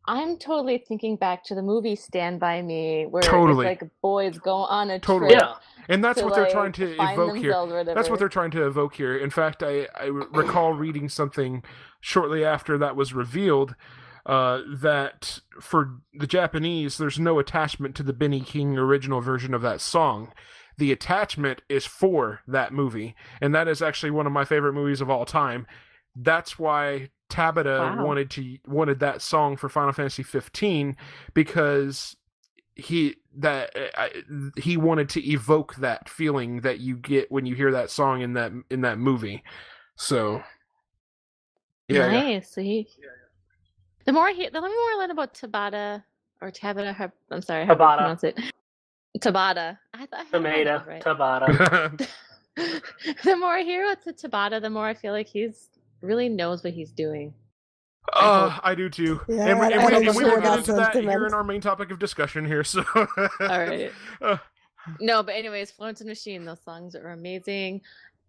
I'm totally thinking back to the movie Stand By Me, where Totally. it's like boys go on a Totally. trip. Yeah. And that's to, what they're like, trying to find evoke here. themselves or That's what whatever. they're trying to evoke here. In fact, I recall reading something shortly after that was revealed that for the Japanese, there's no attachment to the Benny King original version of that song. The attachment is for that movie, and that is actually one of my favorite movies of all time. That's why Tabata Wow. wanted that song for Final Fantasy 15 because he wanted to evoke that feeling that you get when you hear that song in that movie. So yeah, Nice. So the more I learn about Tabata or Tabata, I'm sorry, how do you Tabata. pronounce it? Tabata. I had that Tomato, right. Tabata. The more I hear about Tabata, the more I feel like he's really knows what he's doing. I do too. Yeah, and we I don't will share get that into that here sentiment. in our main topic of discussion here. So All right. No, but anyways, Florence and Machine, those songs are amazing.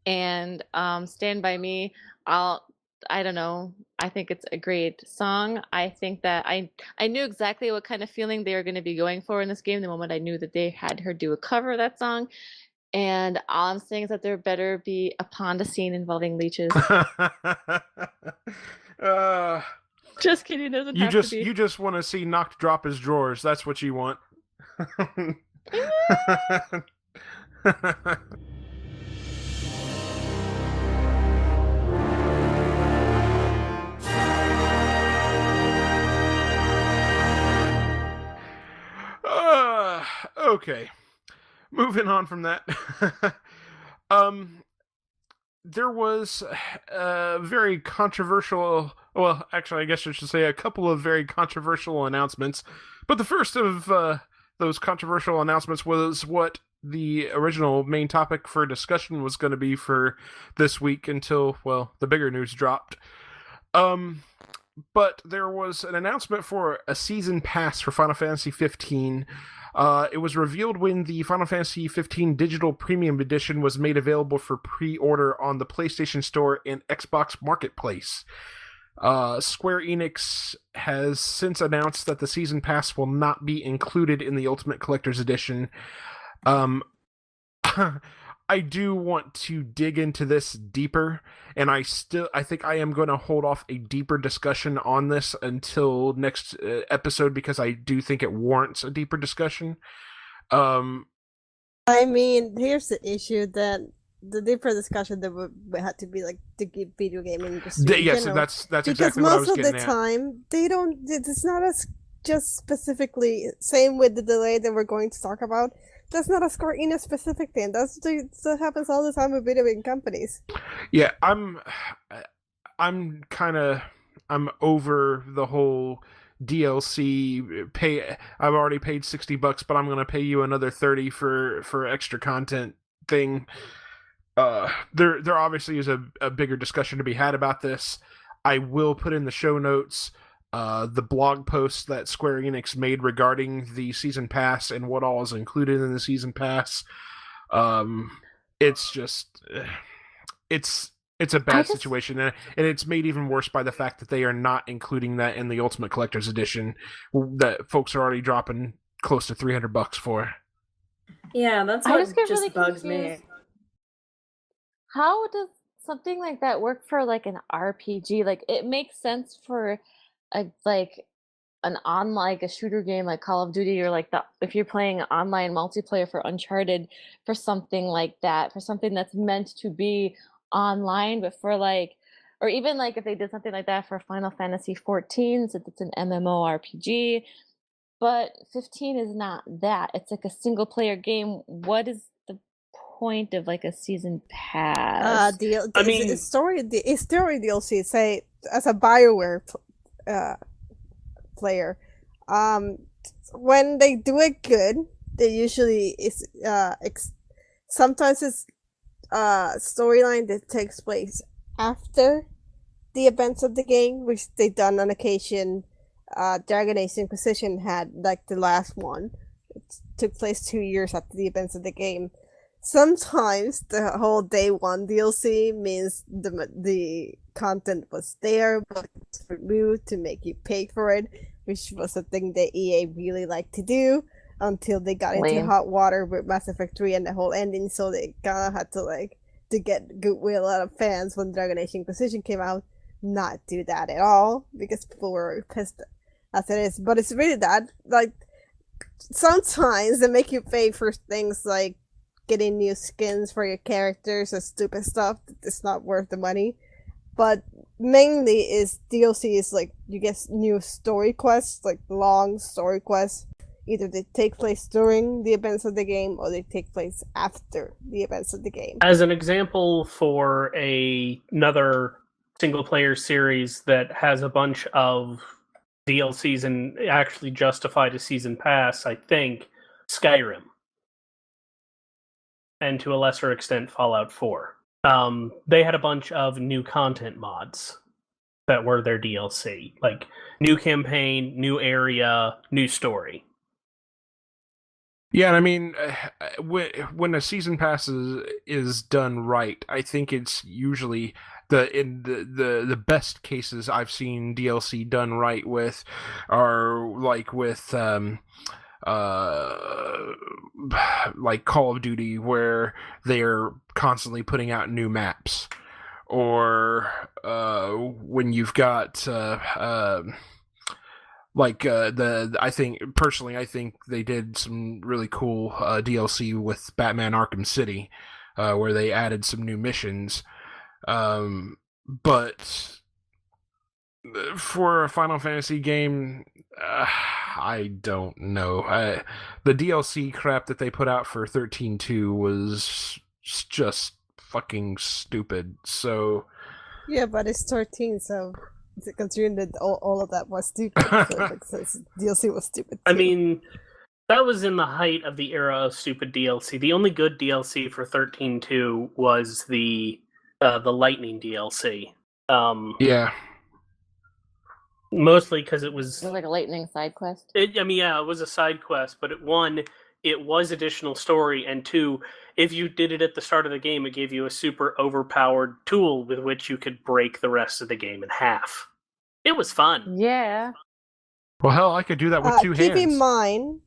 And Stand By Me, I don't know. I think it's a great song. I think that I knew exactly what kind of feeling they were going to be going for in this game the moment I knew that they had her do a cover of that song. And all I'm saying is that there better be a Ponda scene involving leeches. Just kidding. Doesn't have to be. You just want to see Noct drop his drawers. That's what you want. Okay. Moving on from that. There was a very controversial, well, actually, I guess I should say a couple of very controversial announcements. But the first of those controversial announcements was what the original main topic for discussion was going to be for this week until, well, the bigger news dropped. But there was an announcement for a season pass for Final Fantasy 15. It was revealed when the Final Fantasy 15 Digital Premium Edition was made available for pre-order on the PlayStation Store and Xbox Marketplace. Square-Enix has since announced that the Season Pass will not be included in the Ultimate Collector's Edition. I do want to dig into this deeper, and I think I am going to hold off a deeper discussion on this until next episode because I do think it warrants a deeper discussion. I mean, here's the issue that the deeper discussion that would have to be like the video gaming industry. Yes, that's exactly what I was getting at. Because most of the time, they don't. It's not as just specifically same with the delay that we're going to talk about. That's not a Square-Enix specific thing. That happens all the time with video game companies. Yeah, I'm over the whole DLC pay. I've already paid $60, but I'm gonna pay you another $30 for extra content thing. there obviously is a bigger discussion to be had about this. I will put in the show notes the blog post that Square Enix made regarding the season pass and what all is included in the season pass. It's just it's a bad situation, and it's made even worse by the fact that they are not including that in the Ultimate Collector's Edition that folks are already dropping close to $300 for. Yeah, that's what just bugs me. How does something like that work for like an RPG? Like it makes sense for a shooter game like Call of Duty, or like if you're playing online multiplayer for Uncharted, for something like that, for something that's meant to be online, but for or even like if they did something like that for Final Fantasy 14, since it's an MMORPG, but 15 is not that. It's like a single player game. What is the point of like a season pass? It's story DLC. Say as a BioWare player, when they do it good, they usually sometimes it's storyline that takes place after the events of the game, which they've done on occasion. Dragon Age Inquisition had like the last one. It took place 2 years after the events of the game. Sometimes the whole day one DLC means the content was there, but it's removed to make you pay for it, which was a thing that EA really liked to do until they got into hot water with Mass Effect 3 and the whole ending, so they kind of had to get goodwill out of fans when Dragon Age Inquisition came out, not do that at all, because people were pissed as it is. But it's really that, like, sometimes they make you pay for things like getting new skins for your characters or stupid stuff that's not worth the money. But mainly is DLC is like you get new story quests, like long story quests. Either they take place during the events of the game or they take place after the events of the game. As an example for another single player series that has a bunch of DLCs and actually justified a season pass, I think Skyrim. And to a lesser extent Fallout 4. They had a bunch of new content mods that were their DLC. Like new campaign, new area, new story. Yeah, and I mean, when a season pass is done right, I think it's usually the best cases I've seen DLC done right with are like with like Call of Duty, where they're constantly putting out new maps, or when you've got I think they did some really cool DLC with Batman Arkham City, where they added some new missions. But for a Final Fantasy game, I don't know. The DLC crap that they put out for 13.2 was just fucking stupid. So yeah, but it's 13, so considering that all of that was stupid, so DLC was stupid too. I mean, that was in the height of the era of stupid DLC. The only good DLC for 13.2 was the Lightning DLC. Yeah. Mostly because it was like a lightning side quest. It was a side quest, but it was additional story, and 2, if you did it at the start of the game, it gave you a super overpowered tool with which you could break the rest of the game in half. It was fun. Yeah. Well, hell, I could do that with 2 hands. Keep in mind,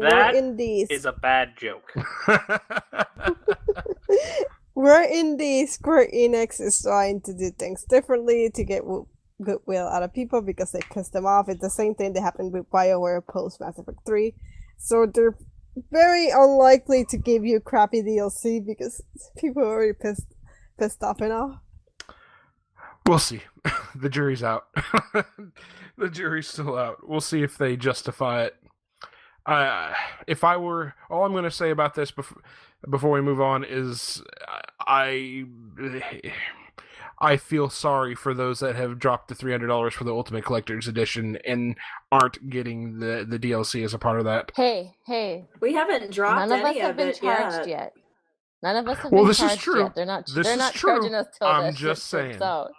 that we're in these. Is a bad joke. We're in the Square Enix is trying to do things differently to get goodwill out of people because they pissed them off. It's the same thing that happened with BioWare post Mass Effect 3. So they're very unlikely to give you crappy DLC because people are already pissed off enough. We'll see. The jury's out. The jury's still out. We'll see if they justify it. If I were, all I'm going to say about this before we move on is I feel sorry for those that have dropped the $300 for the Ultimate Collector's Edition and aren't getting the DLC as a part of that. Hey. We haven't dropped None of us any have of been it charged yet. None of us have Well, been this is charged true. yet. They're not. This they're is not true. charging us till I'm that just shit ships saying. out.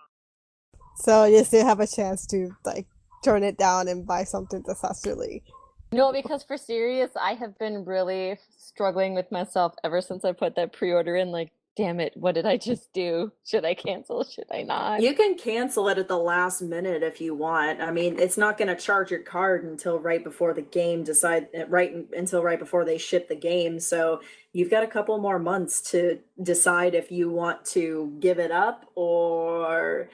So you still have a chance to like turn it down and buy something that's actually. No, because for serious, I have been really struggling with myself ever since I put that pre-order in. Like, damn it, what did I just do? Should I cancel? Should I not? You can cancel it at the last minute if you want. I mean, it's not going to charge your card until right before the game until right before they ship the game. So you've got a couple more months to decide if you want to give it up or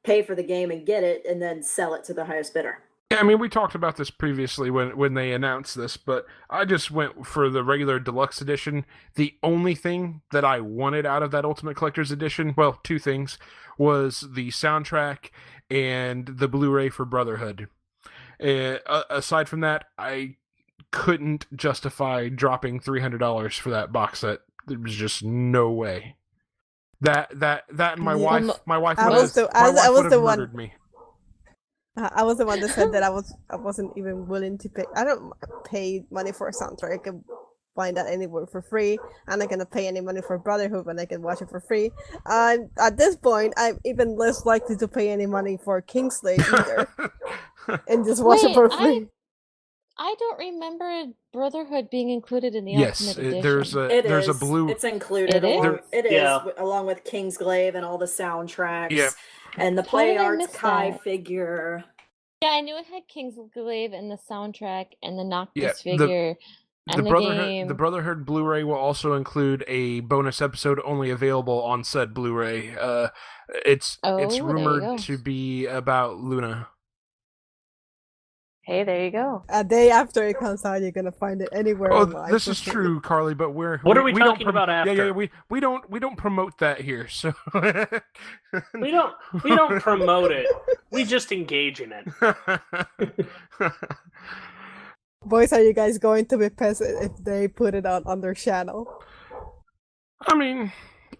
pay for the game and get it and then sell it to the highest bidder. Yeah, I mean, we talked about this previously when they announced this, but I just went for the regular deluxe edition. The only thing that I wanted out of that Ultimate Collector's Edition, well, two things, was the soundtrack and the Blu-ray for Brotherhood. Aside from that, I couldn't justify dropping $300 for that box set. There was just no way. That and my wife I was would have one. murdered me. I was the one that said that I wasn't even willing to pay. I don't pay money for a soundtrack. I can find that anywhere for free. I'm not gonna pay any money for Brotherhood when I can watch it for free. At this point, I'm even less likely to pay any money for Kingslaive either, and just watch it for free. I don't remember Brotherhood being included in the Yes, Ultimate Edition. there's a blue. It's included. It is along with Kingsglaive and all the soundtracks. Yeah. And the How Play did I Arts miss Kai that? figure. Yeah, I knew it had Kingsglaive and the soundtrack and the Noctis Yeah, figure and the game. The Brotherhood Blu-ray will also include a bonus episode only available on said Blu-ray. It's there you rumored go. to be about Luna. Hey, there you go. A day after it comes out, you're gonna find it anywhere Oh, online. this is true, Carlie. But What are we we don't talking about after? Yeah, we don't promote that here. So We don't promote it. We just engage in it. Boys, are you guys going to be pissed if they put it on their channel? I mean,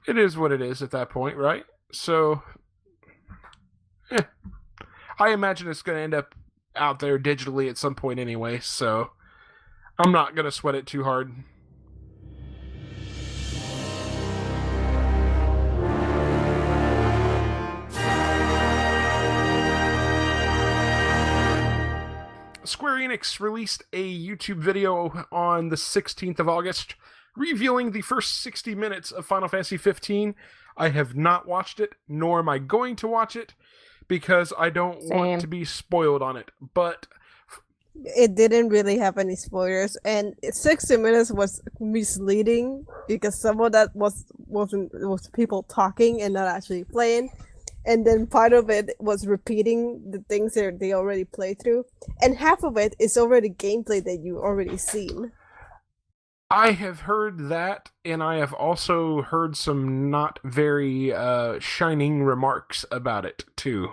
it is what it is at that point, right? So, I imagine it's going to end up out there digitally at some point anyway, so I'm not going to sweat it too hard. Square-Enix released a YouTube video on the 16th of August revealing the first 60 minutes of Final Fantasy 15. I have not watched it, nor am I going to watch it, because I don't want to be spoiled on it. But it didn't really have any spoilers, and 60 minutes was misleading because some of that was people talking and not actually playing, and then part of it was repeating the things that they already played through, and half of it is already gameplay that you already seen. I have heard that, and I have also heard some not very shining remarks about it too.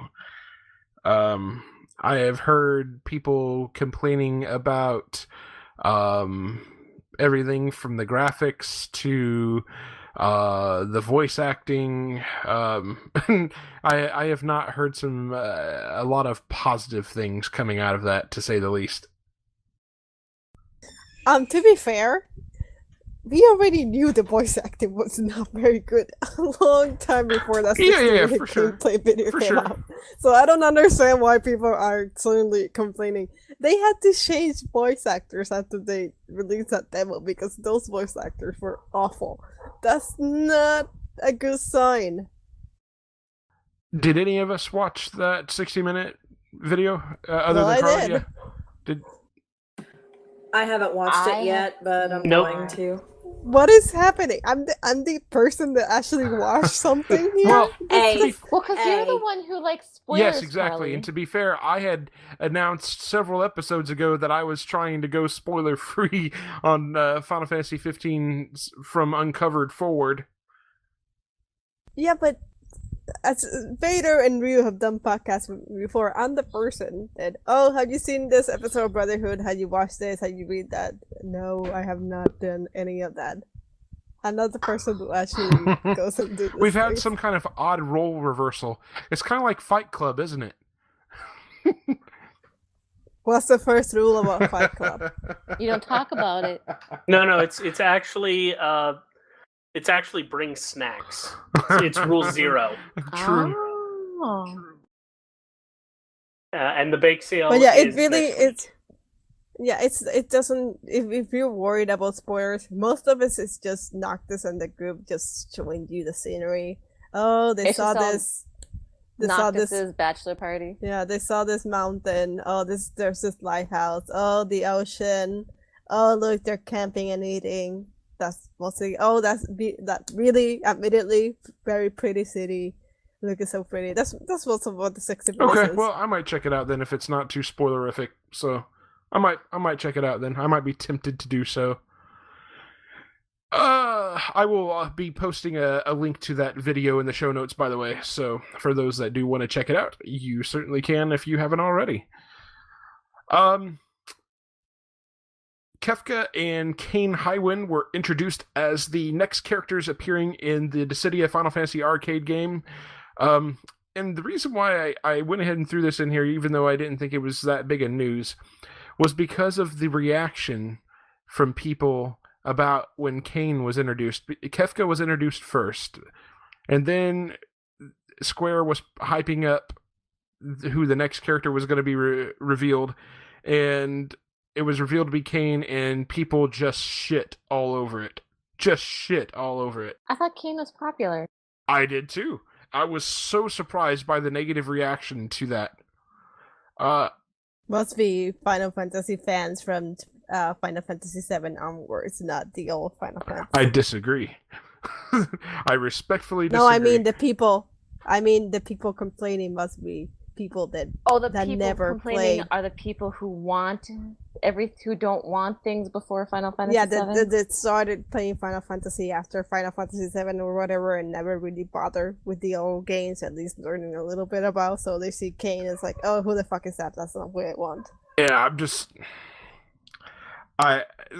I have heard people complaining about everything from the graphics to the voice acting. I have not heard a lot of positive things coming out of that, to say the least. To be fair, we already knew the voice acting was not very good a long time before that for sure. gameplay video For came sure. out. So I don't understand why people are suddenly complaining. They had to change voice actors after they released that demo because those voice actors were awful. That's not a good sign. Did any of us watch that 60-minute video? Other Well, than I Carlie? did. Yeah. Did I haven't watched it yet, but I'm Nope. going to. What is happening? I'm the person that actually watched something here. Well, Hey, Well, because you're the Hey. one who likes spoilers. yes, exactly. Carlie. And to be fair, I had announced several episodes ago that I was trying to go spoiler-free on Final Fantasy 15 from Uncovered forward. Yeah, but as Vader and Ryu have done podcasts before, I'm the person that, oh, have you seen this episode of Brotherhood? Have you watched this? Have you read that? No, I have not done any of that. I'm not the person who actually goes and do this. We've had some kind of odd role reversal. It's kind of like Fight Club, isn't it? What's the first rule about Fight Club? You don't talk about it. No, it's actually It's actually bring snacks. It's rule 0. True. Oh. And the bake sale. But yeah, it is really next week. it's. Yeah, it doesn't. If you're worried about spoilers, most of it is just Noctis and the group just showing you the scenery. Oh, they It's saw just all this. They saw this. Noctis's bachelor party. Yeah, they saw this mountain. Oh, there's this lighthouse. Oh, the ocean. Oh, look, they're camping and eating. That's mostly. Oh, that really, admittedly, very pretty city. Look, it's so pretty. That's most of what the 60 minutes Okay, is. well, I might check it out then if it's not too spoilerific. So, I might check it out then. I might be tempted to do so. I will be posting a link to that video in the show notes, by the way. So, for those that do want to check it out, you certainly can if you haven't already. Kefka and Kain Highwind were introduced as the next characters appearing in the Dissidia Final Fantasy arcade game. And the reason why I went ahead and threw this in here, even though I didn't think it was that big of news, was because of the reaction from people about when Kain was introduced. Kefka was introduced first, and then Square was hyping up who the next character was going to be revealed, and it was revealed to be Kain, and people just shit all over it. Just shit all over it. I thought Kain was popular. I did too. I was so surprised by the negative reaction to that. Must be Final Fantasy fans from Final Fantasy VII onwards, not the old Final Fantasy. I disagree. I respectfully disagree. No, I mean the people. I mean the people complaining must be people that The that people never complaining played. are the people who who don't want things before Final Fantasy Yeah, VII. that started playing Final Fantasy after Final Fantasy VII or whatever, and never really bothered with the old games. At least learning a little bit about. So they see Kain, it's like, oh, who the fuck is that? That's not what I want. Yeah,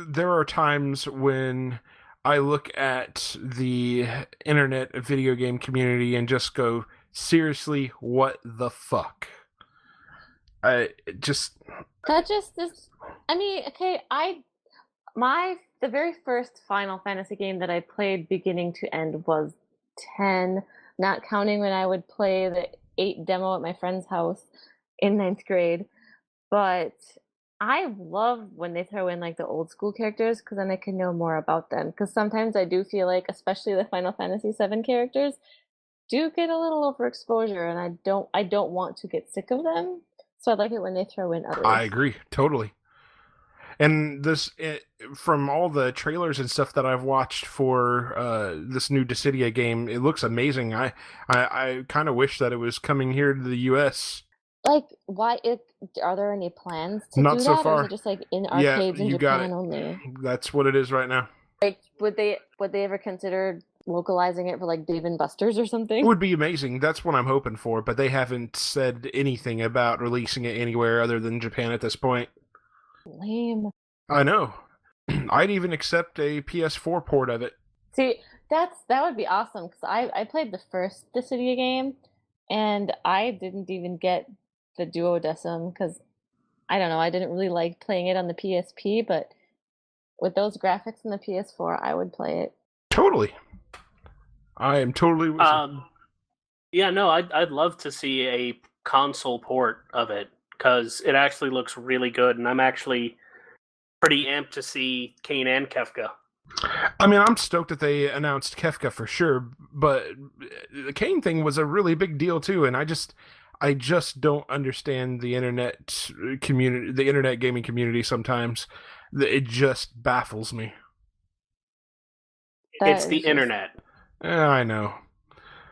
there are times when I look at the internet video game community and just go, seriously, what the fuck? The very first Final Fantasy game that I played beginning to end was 10, not counting when I would play the 8 demo at my friend's house in 9th grade. But I love when they throw in like the old school characters, because then I can know more about them. Because sometimes I do feel like, especially the Final Fantasy VII characters, do get a little overexposure, and I don't want to get sick of them. So I like it when they throw in others. I agree totally. And from all the trailers and stuff that I've watched for this new Dissidia game, it looks amazing. I kind of wish that it was coming here to the U.S. Like, are there any plans to Not do so that, far. or is it just like in arcades in you got Japan it. only? That's what it is right now. Like, would they ever consider localizing it for like Dave and Buster's or something? It would be amazing. That's what I'm hoping for, but they haven't said anything about releasing it anywhere other than Japan at this point. Lame. I know. I'd even accept a PS4 port of it. See, that would be awesome, because I played the first Dissidia game, and I didn't even get the duodecim, because I don't know, I didn't really like playing it on the PSP, but with those graphics in the PS4, I would play it. Totally. I am totally with you. Yeah, no, I'd love to see a console port of it, because it actually looks really good, and I'm actually pretty amped to see Kain and Kefka. I mean, I'm stoked that they announced Kefka for sure, but the Kain thing was a really big deal too, and I just don't understand the internet community, the internet gaming community sometimes. It just baffles me. It's the internet. Yeah, I know.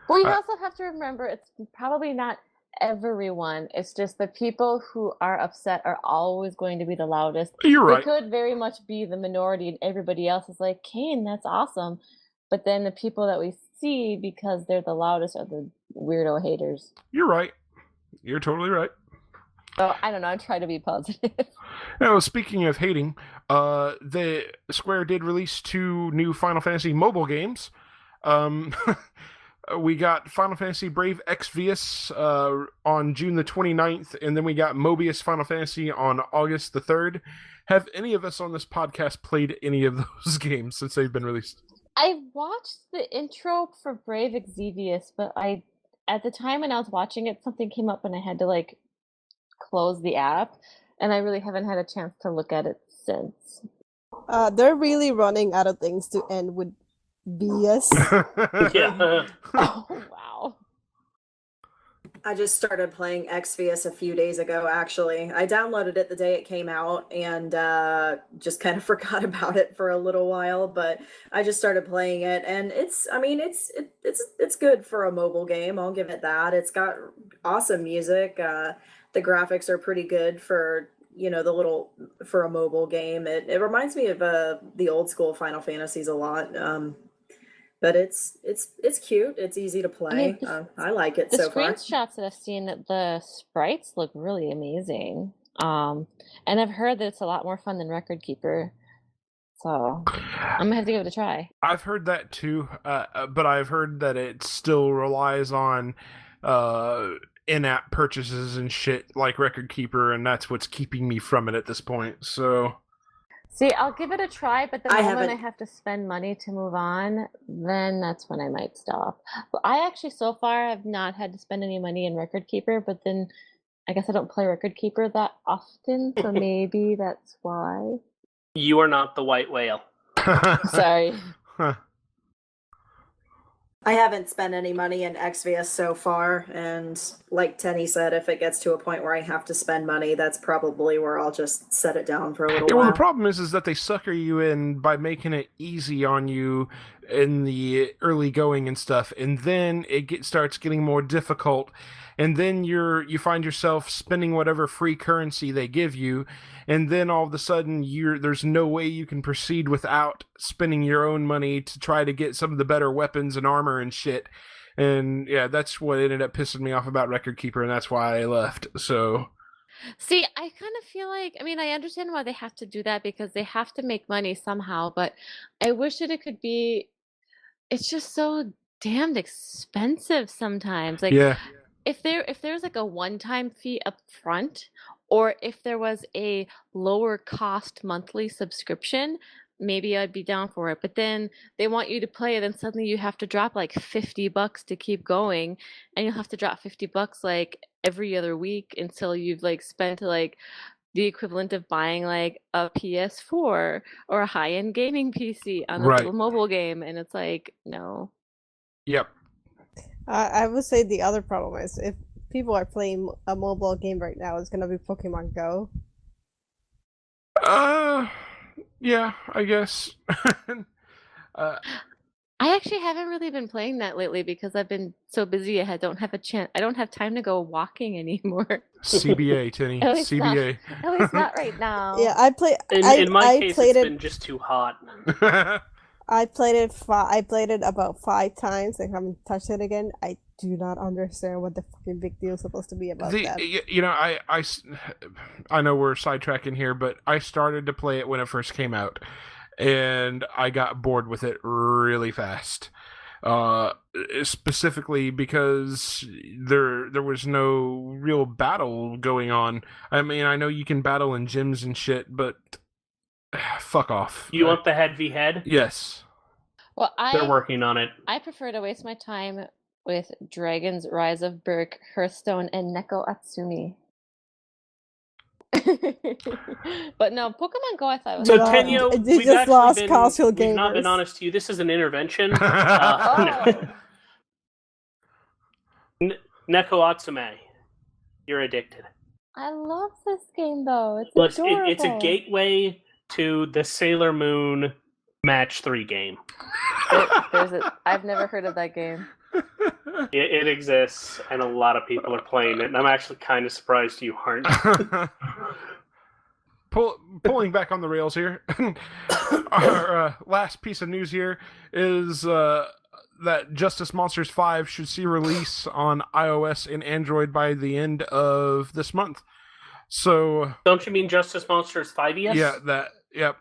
Well, you also have to remember, it's probably not everyone. It's just the people who are upset are always going to be the loudest. You're right. They could very much be the minority, and everybody else is like, Kain, that's awesome. But then the people that we see, because they're the loudest, are the weirdo haters. You're right. You're totally right. So, I don't know, I try to be positive. Now, speaking of hating, the Square did release 2 new Final Fantasy mobile games. We got Final Fantasy Brave Exvius on June the 29th, and then we got Mobius Final Fantasy on August the 3rd. Have any of us on this podcast played any of those games since they've been released? I watched the intro for Brave Exvius, but at the time when I was watching it, something came up and I had to like close the app, and I really haven't had a chance to look at it since. They're really running out of things to end with BS. Yeah. Oh wow. I just started playing Exvius a few days ago, actually. I downloaded it the day it came out and just kind of forgot about it for a little while, but I just started playing it, and it's good for a mobile game. I'll give it that. It's got awesome music. The graphics are pretty good for, for a mobile game. It reminds me of the old school Final Fantasies a lot. But it's cute. It's easy to play. I like it so far. The screenshots that I've seen, the sprites look really amazing. And I've heard that it's a lot more fun than Record Keeper. So I'm gonna have to give it a try. I've heard that too, but I've heard that it still relies on in-app purchases and shit like Record Keeper, and that's what's keeping me from it at this point. So. See, I'll give it a try, but the moment I haven't- have to spend money to move on, then that's when I might stop. But I actually, so far, have not had to spend any money in Record Keeper, but then I guess I don't play Record Keeper that often, so maybe that's why. You are not the white whale. Sorry. I haven't spent any money in Exvius so far, and like Tenny said, if it gets to a point where I have to spend money, that's probably where I'll just set it down for a little Well, while. the problem is that they sucker you in by making it easy on you in the early going and stuff, and then starts getting more difficult, and then you find yourself spending whatever free currency they give you, and then all of a sudden there's no way you can proceed without spending your own money to try to get some of the better weapons and armor and shit. And yeah, that's what ended up pissing me off about Record Keeper, and that's why I left. So. See, I kind of feel like, I mean, I understand why they have to do that because they have to make money somehow, but I wish that it could be, it's just so damned expensive sometimes. Like, Yeah. if there's like a one-time fee up front, or if there was a lower cost monthly subscription, maybe I'd be down for it. But then they want you to play, and then suddenly you have to drop like $50 to keep going, and you'll have to drop $50 like every other week until you've like spent like the equivalent of buying like a PS4 or a high-end gaming PC on a little mobile game, and it's like, no. Yep. I would say the other problem is if people are playing a mobile game right now, it's gonna be Pokemon Go. Yeah, I guess. I actually haven't really been playing that lately because I've been so busy. I don't have time to go walking anymore. CBA, Tinny. At least CBA. At least not right now. Yeah, I play. In my I case, played it's it. been just too hot. I played it. I played it about 5 times and haven't touched it again. I do not understand what the fucking big deal is supposed to be about that. You know, I know we're sidetracking here, but I started to play it when it first came out, and I got bored with it really fast. Specifically because there was no real battle going on. I mean, I know you can battle in gyms and shit, but fuck off. You want the head v head? Yes. Well, They're working on it. I prefer to waste my time with Dragons, Rise of Berk, Hearthstone, and Neko Atsumi. But no, Pokemon Go, I thought was So No, Tennyo, you we've just actually lost been, casual we've not been gamers. honest to you. This is an intervention. Oh. Neko Atsume, you're addicted. I love this game though. It's Look, adorable. it's a gateway to the Sailor Moon Match 3 game. I've never heard of that game. It exists, and a lot of people are playing it, and I'm actually kind of surprised you aren't. Pulling back on the rails here. Our last piece of news here is that Justice Monsters 5 should see release on iOS and Android by the end of this month. So, Don't you mean Justice Monsters 5ES? yeah, yep.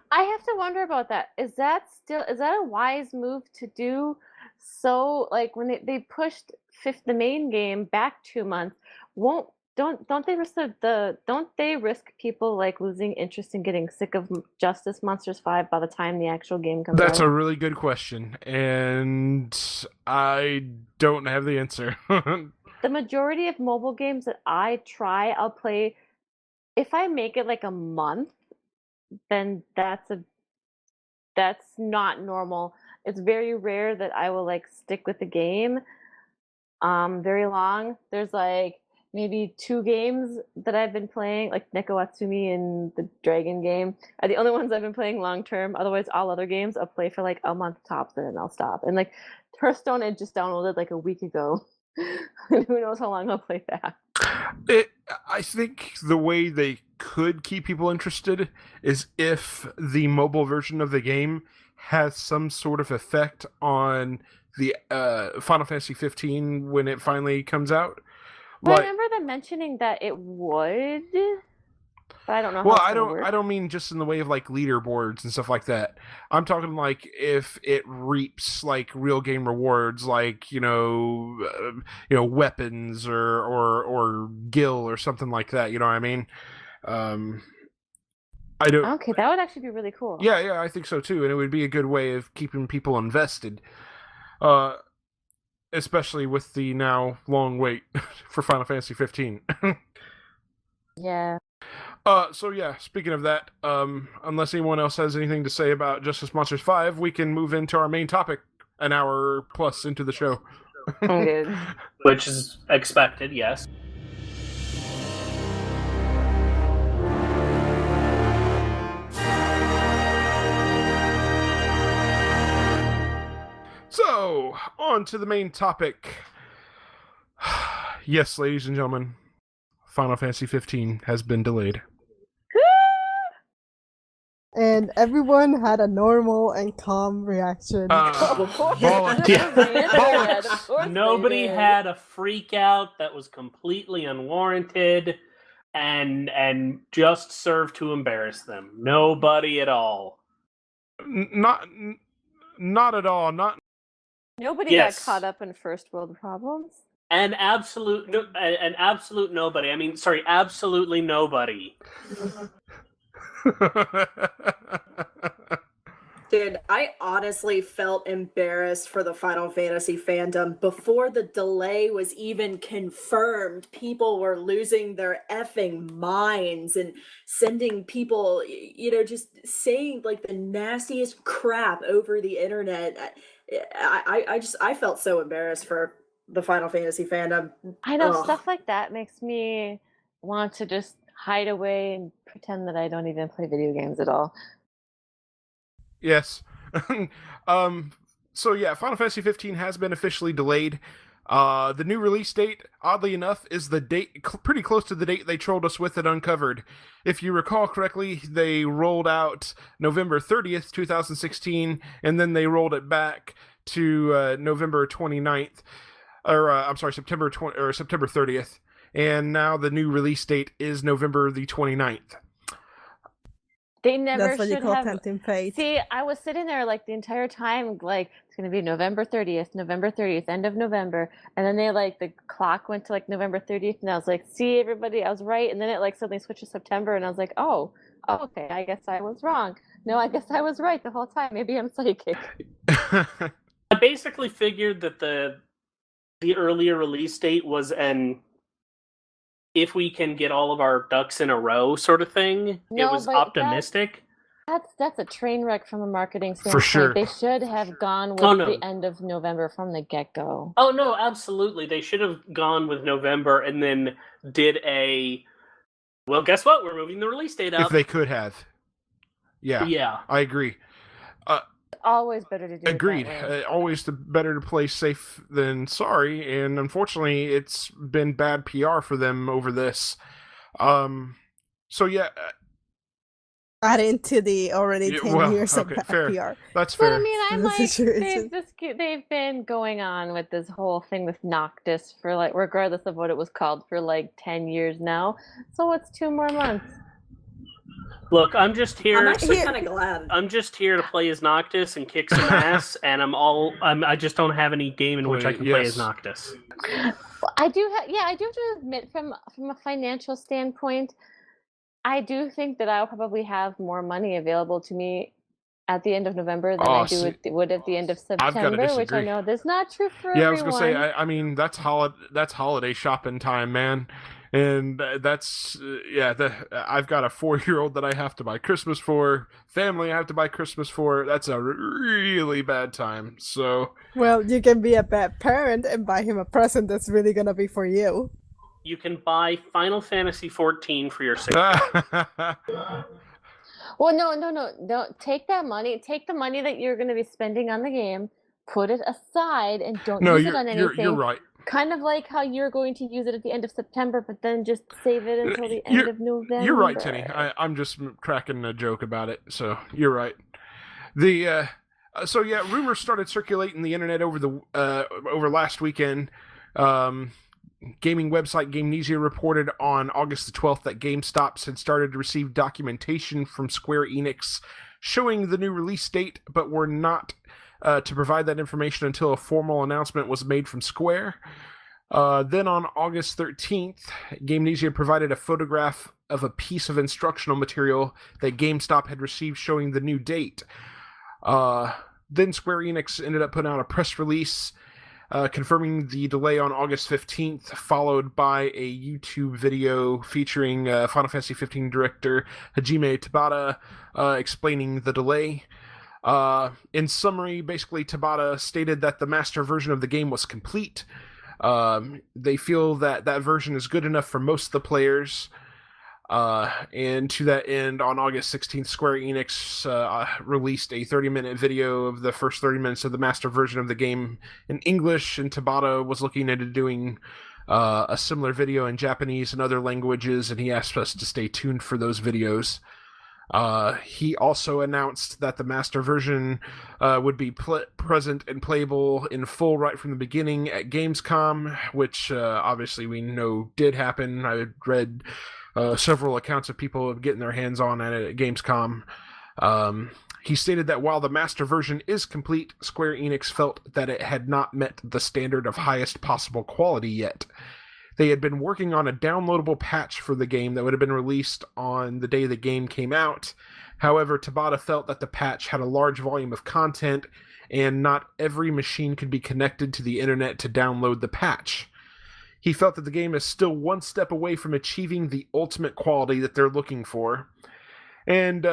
I have to wonder about that. Is that a wise move to do? So, like when they pushed the main game back 2 months, don't they risk don't they risk people like losing interest in getting sick of Justice Monsters 5 by the time the actual game comes That's out? a really good question, and I don't have the answer. The majority of mobile games that I try, I'll play. If I make it like a month, then that's not normal. It's very rare that I will like stick with the game very long. There's like maybe 2 games that I've been playing, like Neko Atsumi and the Dragon game are the only ones I've been playing long term. Otherwise, all other games I'll play for like a month tops and then I'll stop. And like Hearthstone, I just downloaded like a week ago. Who knows how long I'll play that? I think the way they could keep people interested is if the mobile version of the game has some sort of effect on the Final Fantasy 15 when it finally comes out. Well, I remember them mentioning that it would, but I don't know how it's gonna work. I don't mean just in the way of like leaderboards and stuff like that. I'm talking like if it reaps like real game rewards, like weapons or gil or something like that. You know what I mean? I don't. Okay, that would actually be really cool. Yeah, I think so too, and it would be a good way of keeping people invested. Especially with the now long wait for Final Fantasy 15. Yeah. So yeah, speaking of that, unless anyone else has anything to say about Justice Monsters 5, we can move into our main topic an hour plus into the show. Good. Which is expected, yes. So, on to the main topic. Yes, ladies and gentlemen, Final Fantasy 15 has been delayed. And everyone had a normal and calm reaction. Nobody had a freak out that was completely unwarranted and just served to embarrass them. Nobody at all. Not at all. Nobody got caught up in first world problems. An absolute nobody. I mean, sorry, absolutely nobody. Dude, I honestly felt embarrassed for the Final Fantasy fandom. Before the delay was even confirmed, people were losing their effing minds and sending people, just saying like the nastiest crap over the internet. I felt so embarrassed for the Final Fantasy fandom. I know, stuff like that makes me want to just hide away and pretend that I don't even play video games at all. Yes. So yeah, Final Fantasy 15 has been officially delayed. The new release date, oddly enough, is the date pretty close to the date they trolled us with at Uncovered. If you recall correctly, they rolled out November 30th, 2016, and then they rolled it back to November 29th, September 30th, and now the new release date is November the 29th. They never That's what you should call have. tempting fate. See, I was sitting there like the entire time, like it's gonna be November 30th, end of November, and then the clock went to like November 30th, and I was like, "See, everybody, I was right." And then it like suddenly switched to September, and I was like, "Oh, okay, I guess I was wrong. No, I guess I was right the whole time. Maybe I'm psychic." I basically figured that the earlier release date was if we can get all of our ducks in a row sort of thing. No, it was but optimistic. That's a train wreck from a marketing standpoint. For sure. They should have gone with the end of November from the get-go. Oh, no, absolutely. They should have gone with November and then did well, guess what? We're moving the release date up. If they could have. Yeah. I agree. Always better to do Agreed. it that way. Always better to play safe than sorry, and unfortunately, it's been bad PR for them over this. So yeah. Add into the already 10 years of bad fair. PR. That's fair. But I mean, I'm like, situation. they've been going on with this whole thing with Noctis for like, regardless of what it was called, for like 10 years now. So it's 2 more months. Look, I'm just here. I'm actually kind of glad. I'm just here to play as Noctis and kick some ass, and I just don't have any game in which I can play as Noctis. I do have to admit, from a financial standpoint, I do think that I'll probably have more money available to me at the end of November than I would at the end of September, which I know that's not true for everyone. I was gonna say, I mean, that's holiday shopping time, man. And that's I've got a 4-year-old that I have to buy Christmas for, family I have to buy Christmas for. That's a really bad time. So, well, you can be a bad parent and buy him a present that's really gonna be for you. You can buy Final Fantasy 14 for your 6th. Well, no. Take the money that you're going to be spending on the game, put it aside, and don't use it on anything. You're right. Kind of like how you're going to use it at the end of September, but then just save it until the end of November. You're right, Tenny. I'm just cracking a joke about it, so you're right. Rumors started circulating the internet over last weekend. Gaming website Gamenesia reported on August the 12th that GameStop had started to receive documentation from Square-Enix showing the new release date, but were not to provide that information until a formal announcement was made from Square. Then on August 13th, Gamenesia provided a photograph of a piece of instructional material that GameStop had received showing the new date. Then Square Enix ended up putting out a press release confirming the delay on August 15th, followed by a YouTube video featuring Final Fantasy 15 director Hajime Tabata explaining the delay. In summary, basically Tabata stated that the master version of the game was complete. They feel that version is good enough for most of the players. And to that end, on August 16th, Square Enix released a 30-minute video of the first 30 minutes of the master version of the game in English, and Tabata was looking into doing a similar video in Japanese and other languages, and he asked us to stay tuned for those videos. He also announced that the master version would be present and playable in full right from the beginning at Gamescom, which obviously we know did happen. I read several accounts of people getting their hands on it at Gamescom. He stated that while the master version is complete, Square Enix felt that it had not met the standard of highest possible quality yet. They had been working on a downloadable patch for the game that would have been released on the day the game came out. However, Tabata felt that the patch had a large volume of content, and not every machine could be connected to the internet to download the patch. He felt that the game is still one step away from achieving the ultimate quality that they're looking for. And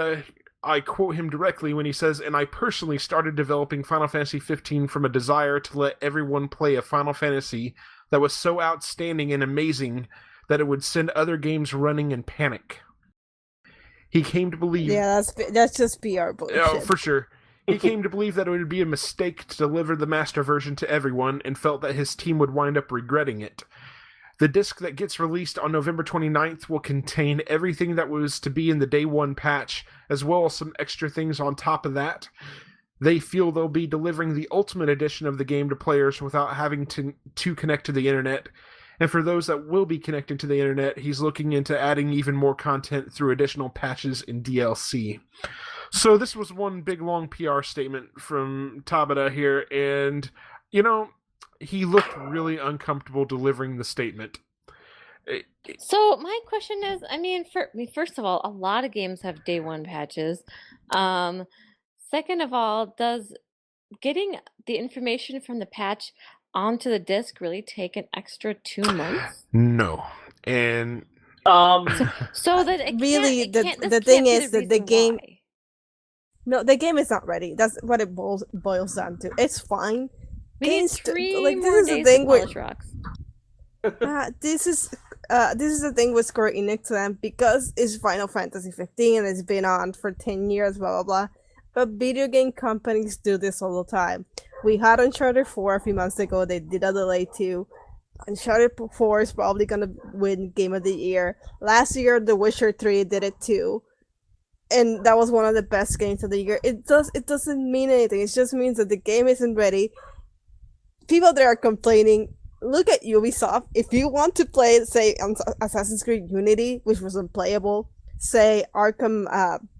I quote him directly when he says, "And I personally started developing Final Fantasy 15 from a desire to let everyone play a Final Fantasy that was so outstanding and amazing that it would send other games running in panic." He came to believe... Yeah, that's just PR bullshit. Oh, for sure. He came to believe that it would be a mistake to deliver the master version to everyone, and felt that his team would wind up regretting it. The disc that gets released on November 29th will contain everything that was to be in the Day 1 patch, as well as some extra things on top of that. They feel they'll be delivering the ultimate edition of the game to players without having to connect to the internet. And for those that will be connecting to the internet, he's looking into adding even more content through additional patches and DLC. So this was one big, long PR statement from Tabata here, and, you know, he looked really uncomfortable delivering the statement. So my question is, first of all, a lot of games have Day 1 patches. Second of all, does getting the information from the patch onto the disc really take an extra 2 months? No. And... So that it really, can't, the thing be is that the game... why. No, the game is not ready. That's what it boils down to. It's fine. We need 3 like, more days to polish rocks. This is the thing with Square Enix, because it's Final Fantasy 15 and it's been on for 10 years, blah blah blah. But video game companies do this all the time. We had Uncharted 4 a few months ago. They did a delay too. Uncharted 4 is probably gonna win Game of the Year. Last year, The Witcher 3 did it too, and that was one of the best games of the year. It doesn't mean anything. It just means that the game isn't ready. People that are complaining, look at Ubisoft. If you want to play, say, Assassin's Creed Unity, which was unplayable, say Arkham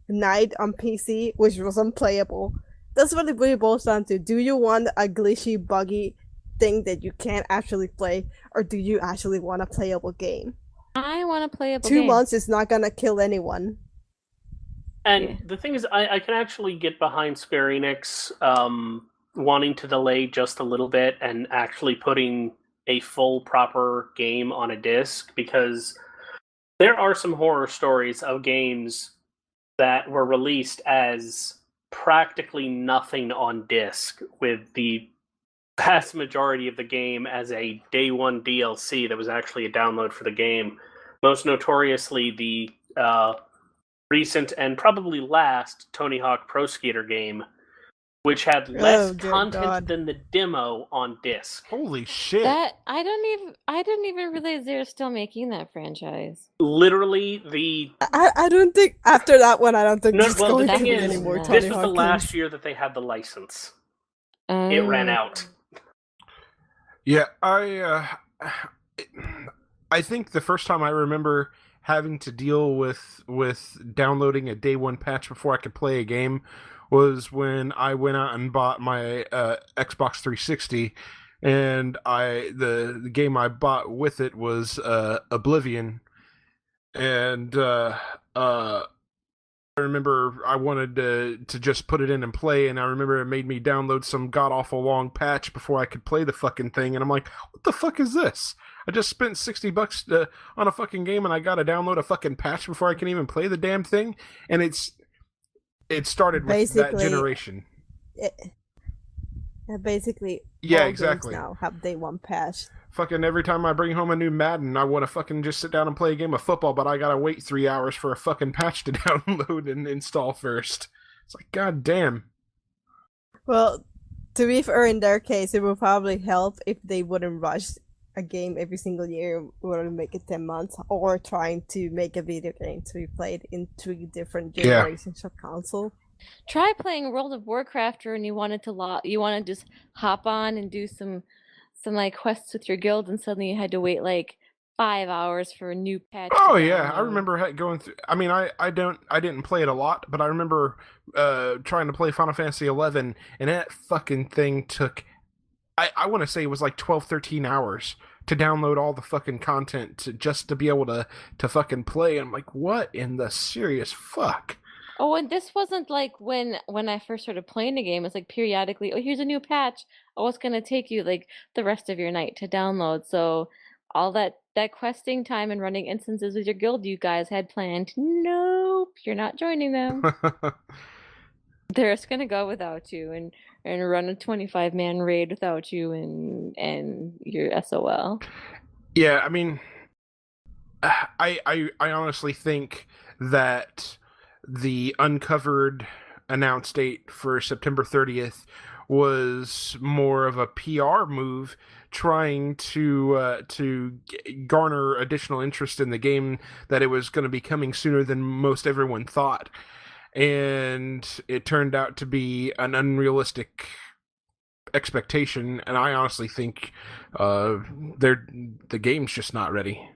Knight on PC, which was unplayable. That's what it really boils down to. Do you want a glitchy, buggy thing that you can't actually play, or do you actually want a playable game? I want a playable 2 game. months is not gonna kill anyone. And the thing is, I can actually get behind Square Enix wanting to delay just a little bit and actually putting a full, proper game on a disc, because there are some horror stories of games that were released as practically nothing on disc, with the vast majority of the game as a day one DLC that was actually a download for the game. Most notoriously, the recent and probably last Tony Hawk Pro Skater game, which had less content than the demo on disc. Holy shit! That I didn't even realize they were still making that franchise. Literally, the I don't think after that one, I don't think there's the going to thing be is, any more Tony this was Hawk the games. last year that they had the license. It ran out. Yeah, I think the first time I remember having to deal with downloading a day one patch before I could play a game was when I went out and bought my Xbox 360, and the game I bought with it was Oblivion, and I remember I wanted to just put it in and play, and I remember it made me download some god-awful long patch before I could play the fucking thing, and I'm like, what the fuck is this? I just spent $60 on a fucking game, and I gotta download a fucking patch before I can even play the damn thing? And it started with Basically, that generation. Basically, Yeah, all exactly. games now have day one patch. Fucking every time I bring home a new Madden, I want to fucking just sit down and play a game of football, but I gotta wait 3 hours for a fucking patch to download and install first. It's like, god damn. Well, to be fair, in their case, it would probably help if they wouldn't rush a game every single year, wouldn't make it 10 months, or trying to make a video game to be played in 3 different generations of console. Try playing World of Warcraft, and you wanted to just hop on and do some like quests with your guild, and suddenly you had to wait like 5 hours for a new patch. Oh yeah, I remember going through. I mean, I didn't play it a lot, but I remember trying to play Final Fantasy 11, and that fucking thing took. I want to say it was like 12, 13 hours to download all the fucking content just to be able to fucking play. And I'm like, what in the serious fuck? Oh, and this wasn't like when I first started playing the game. It's like periodically, oh, here's a new patch. Oh, it's gonna take you like the rest of your night to download. So all that questing time and running instances with your guild you guys had planned, nope, you're not joining them. They're just gonna go without you and run a 25-man raid without you, and you're SOL. Yeah, I mean, I honestly think that the uncovered announced date for September 30th was more of a PR move, trying to garner additional interest in the game, that it was going to be coming sooner than most everyone thought. And it turned out to be an unrealistic expectation, and I honestly think the game's just not ready.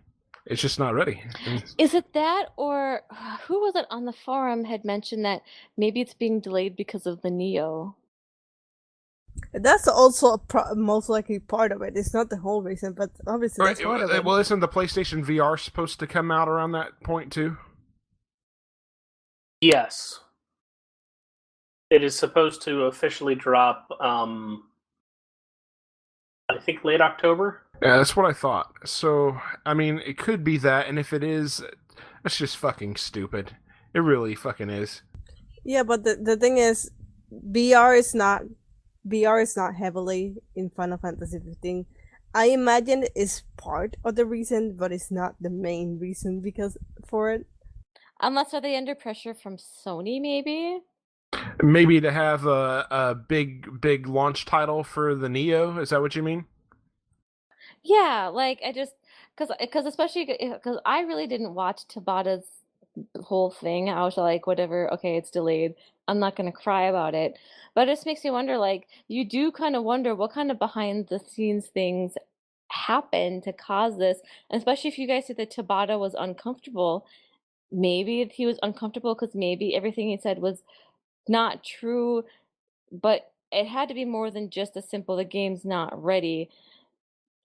It's just not ready. Is it that, or who was it on the forum had mentioned that maybe it's being delayed because of the Neo? That's also most likely part of it. It's not the whole reason, but obviously that's part of it. Well, isn't the PlayStation VR supposed to come out around that point too? Yes. It is supposed to officially drop, I think late October? Yeah, that's what I thought. So, I mean, it could be that, and if it is, that's just fucking stupid. It really fucking is. Yeah, but the thing is, VR is not heavily in Final Fantasy 15. I imagine it's part of the reason, but it's not the main reason for it. Unless, are they under pressure from Sony, maybe? Maybe to have a big launch title for the Neo. Is that what you mean? Yeah, like I just because especially because I really didn't watch Tabata's whole thing. I was like, whatever, okay, it's delayed. I'm not gonna cry about it, but it just makes me wonder. Like, you do kind of wonder what kind of behind the scenes things happened to cause this, and especially if you guys said that Tabata was uncomfortable. maybe he was uncomfortable because maybe everything he said was not true, but it had to be more than just a simple the game's not ready.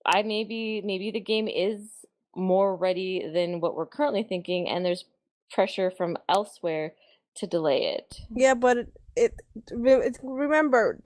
Maybe the game is more ready than what we're currently thinking, and there's pressure from elsewhere to delay it. Yeah, but remember,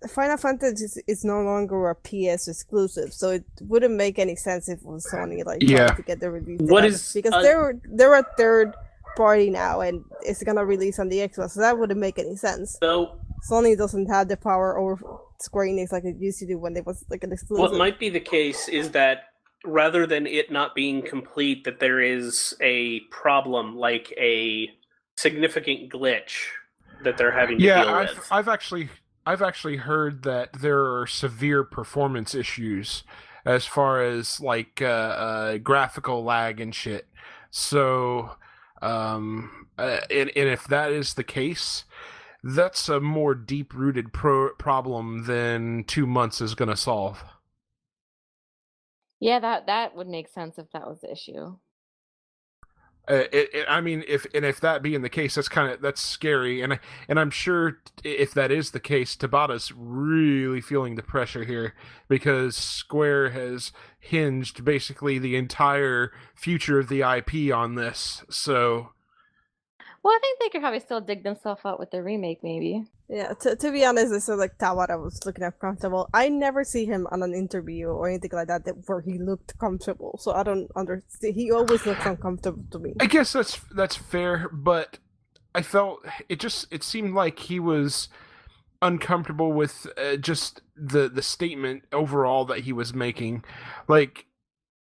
Final Fantasy is no longer a PS exclusive, so it wouldn't make any sense if it was Sony trying to get the release. Because they're a third party now, and it's gonna release on the Xbox, so that wouldn't make any sense. So Sony doesn't have the power over Square-Enix like it used to do when it was like an exclusive. what might be the case is that rather than it not being complete, that there is a problem, like a significant glitch that they're having to deal with. I've actually heard that there are severe performance issues as far as like graphical lag and shit. So, and if that is the case, that's a more deep-rooted problem than 2 months is going to solve. Yeah, that would make sense if that was the issue. I mean, if that being the case, that's scary, and I'm sure if that is the case, Tabata's really feeling the pressure here because Square has hinged basically the entire future of the IP on this. So, well, I think they could probably still dig themselves out with the remake, maybe. Yeah, to be honest, it's like Tabata was looking comfortable. I never see him on an interview or anything like that where he looked comfortable. So I don't understand. He always looks uncomfortable to me. I guess that's fair, but I felt it seemed like he was uncomfortable with just the statement overall that he was making. Like,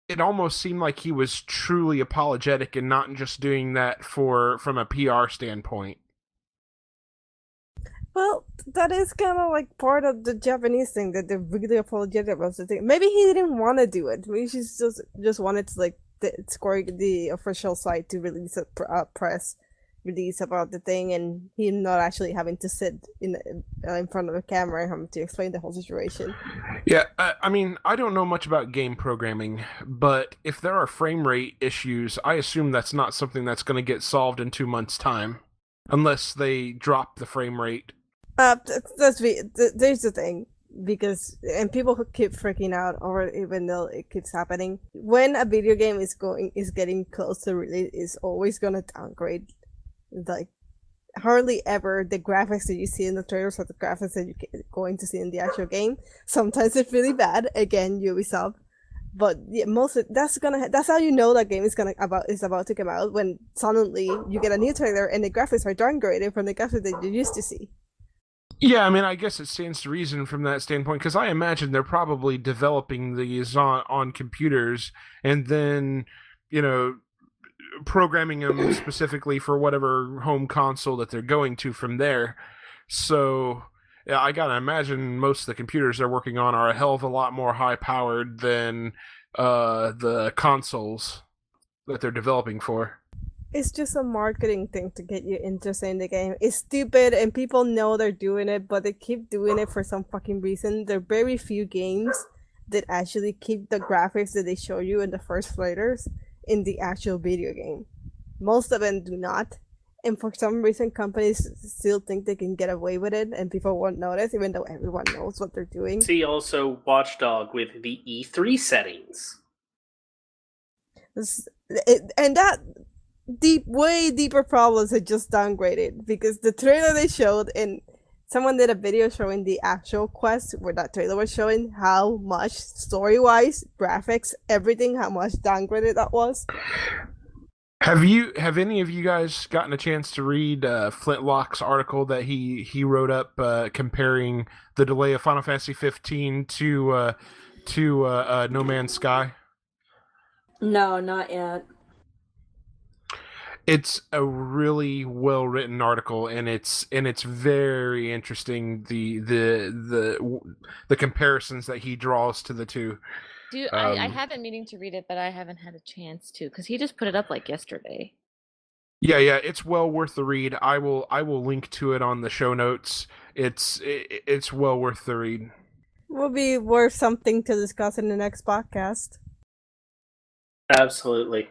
it almost seemed like he was truly apologetic and not just doing that from a PR standpoint. Well, that is kind of like part of the Japanese thing that they're really apologetic about the thing. Maybe he didn't want to do it. Maybe she just wanted to like the official site to release a press release about the thing, and him not actually having to sit in front of a camera and having to explain the whole situation. Yeah, I mean, I don't know much about game programming, but if there are frame rate issues, I assume that's not something that's going to get solved in 2 months' time, unless they drop the frame rate. There's the thing, because and people who keep freaking out over it, even though it keeps happening. When a video game is getting close to release, is always gonna downgrade. Like, hardly ever the graphics that you see in the trailers are the graphics that you're going to see in the actual game. Sometimes it's really bad. Again, Ubisoft. But yeah, that's how you know that game is about to come out, when suddenly you get a new trailer and the graphics are downgraded from the graphics that you used to see. Yeah, I mean, I guess it stands to reason from that standpoint, because I imagine they're probably developing these on computers and then, programming them specifically for whatever home console that they're going to from there. So, yeah, I gotta imagine most of the computers they're working on are a hell of a lot more high-powered than the consoles that they're developing for. It's just a marketing thing to get you interested in the game. It's stupid, and people know they're doing it, but they keep doing it for some fucking reason. There are very few games that actually keep the graphics that they show you in the first trailers in the actual video game. Most of them do not. And for some reason, companies still think they can get away with it, and people won't notice, even though everyone knows what they're doing. See also Watchdog with the E3 settings. And that way deeper problems are just downgraded, because the trailer they showed, and someone did a video showing the actual quest where that trailer was showing how much story-wise, graphics, everything, how much downgraded that was. Have any of you guys gotten a chance to read Flintlock's article that he wrote up comparing the delay of Final Fantasy 15 to No Man's Sky? No, not yet. It's a really well written article, and it's very interesting, the comparisons that he draws to the two. I have been meaning to read it, but I haven't had a chance to, because he just put it up like yesterday. Yeah, it's well worth the read. I will link to it on the show notes. It's well worth the read. Will be worth something to discuss in the next podcast. Absolutely.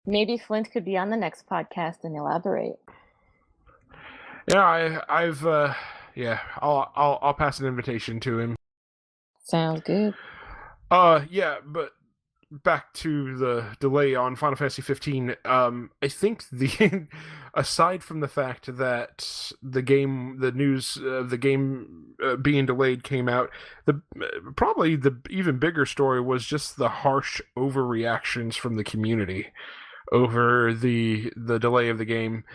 Maybe Flint could be on the next podcast and elaborate. Yeah, I'll pass an invitation to him. Sounds good. Yeah, but back to the delay on Final Fantasy 15. I think aside from the fact that the news of the game being delayed came out, probably the even bigger story was just the harsh overreactions from the community over the delay of the game.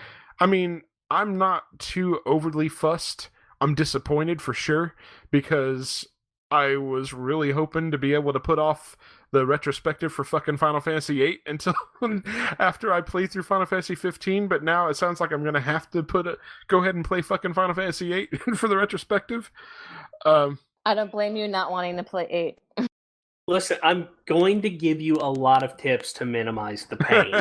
I mean, I'm not too overly fussed. I'm disappointed for sure, because I was really hoping to be able to put off the retrospective for fucking Final Fantasy VIII until after I play through Final Fantasy 15, but now it sounds like I'm going to have to go ahead and play fucking Final Fantasy VIII for the retrospective. I don't blame you not wanting to play 8. Listen, I'm going to give you a lot of tips to minimize the pain.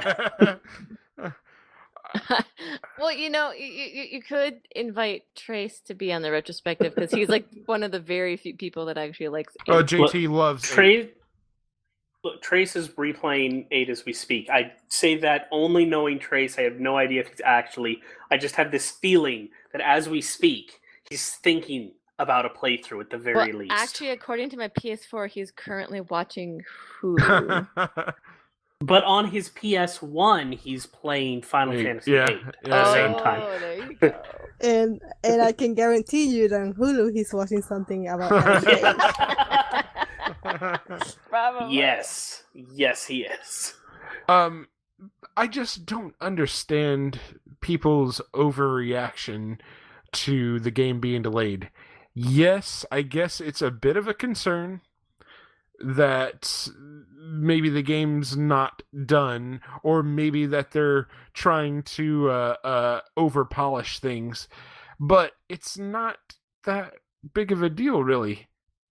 Well, you could invite Trace to be on the retrospective, because he's like one of the very few people that actually likes 8. Oh, JT loves Trace. Look, Trace is replaying 8 as we speak. I say that only knowing Trace. I have no idea if he's actually... I just have this feeling that as we speak, he's thinking about a playthrough at the very least. Actually, according to my PS4, he's currently watching Hulu. But on his PS1, he's playing Final Fantasy VIII at the same time. Oh, there you go. And I can guarantee you that on Hulu he's watching something about anime. Probably. Yes, he is. I just don't understand people's overreaction to the game being delayed. Yes, I guess it's a bit of a concern that maybe the game's not done, or maybe that they're trying to over-polish things, but it's not that big of a deal, really.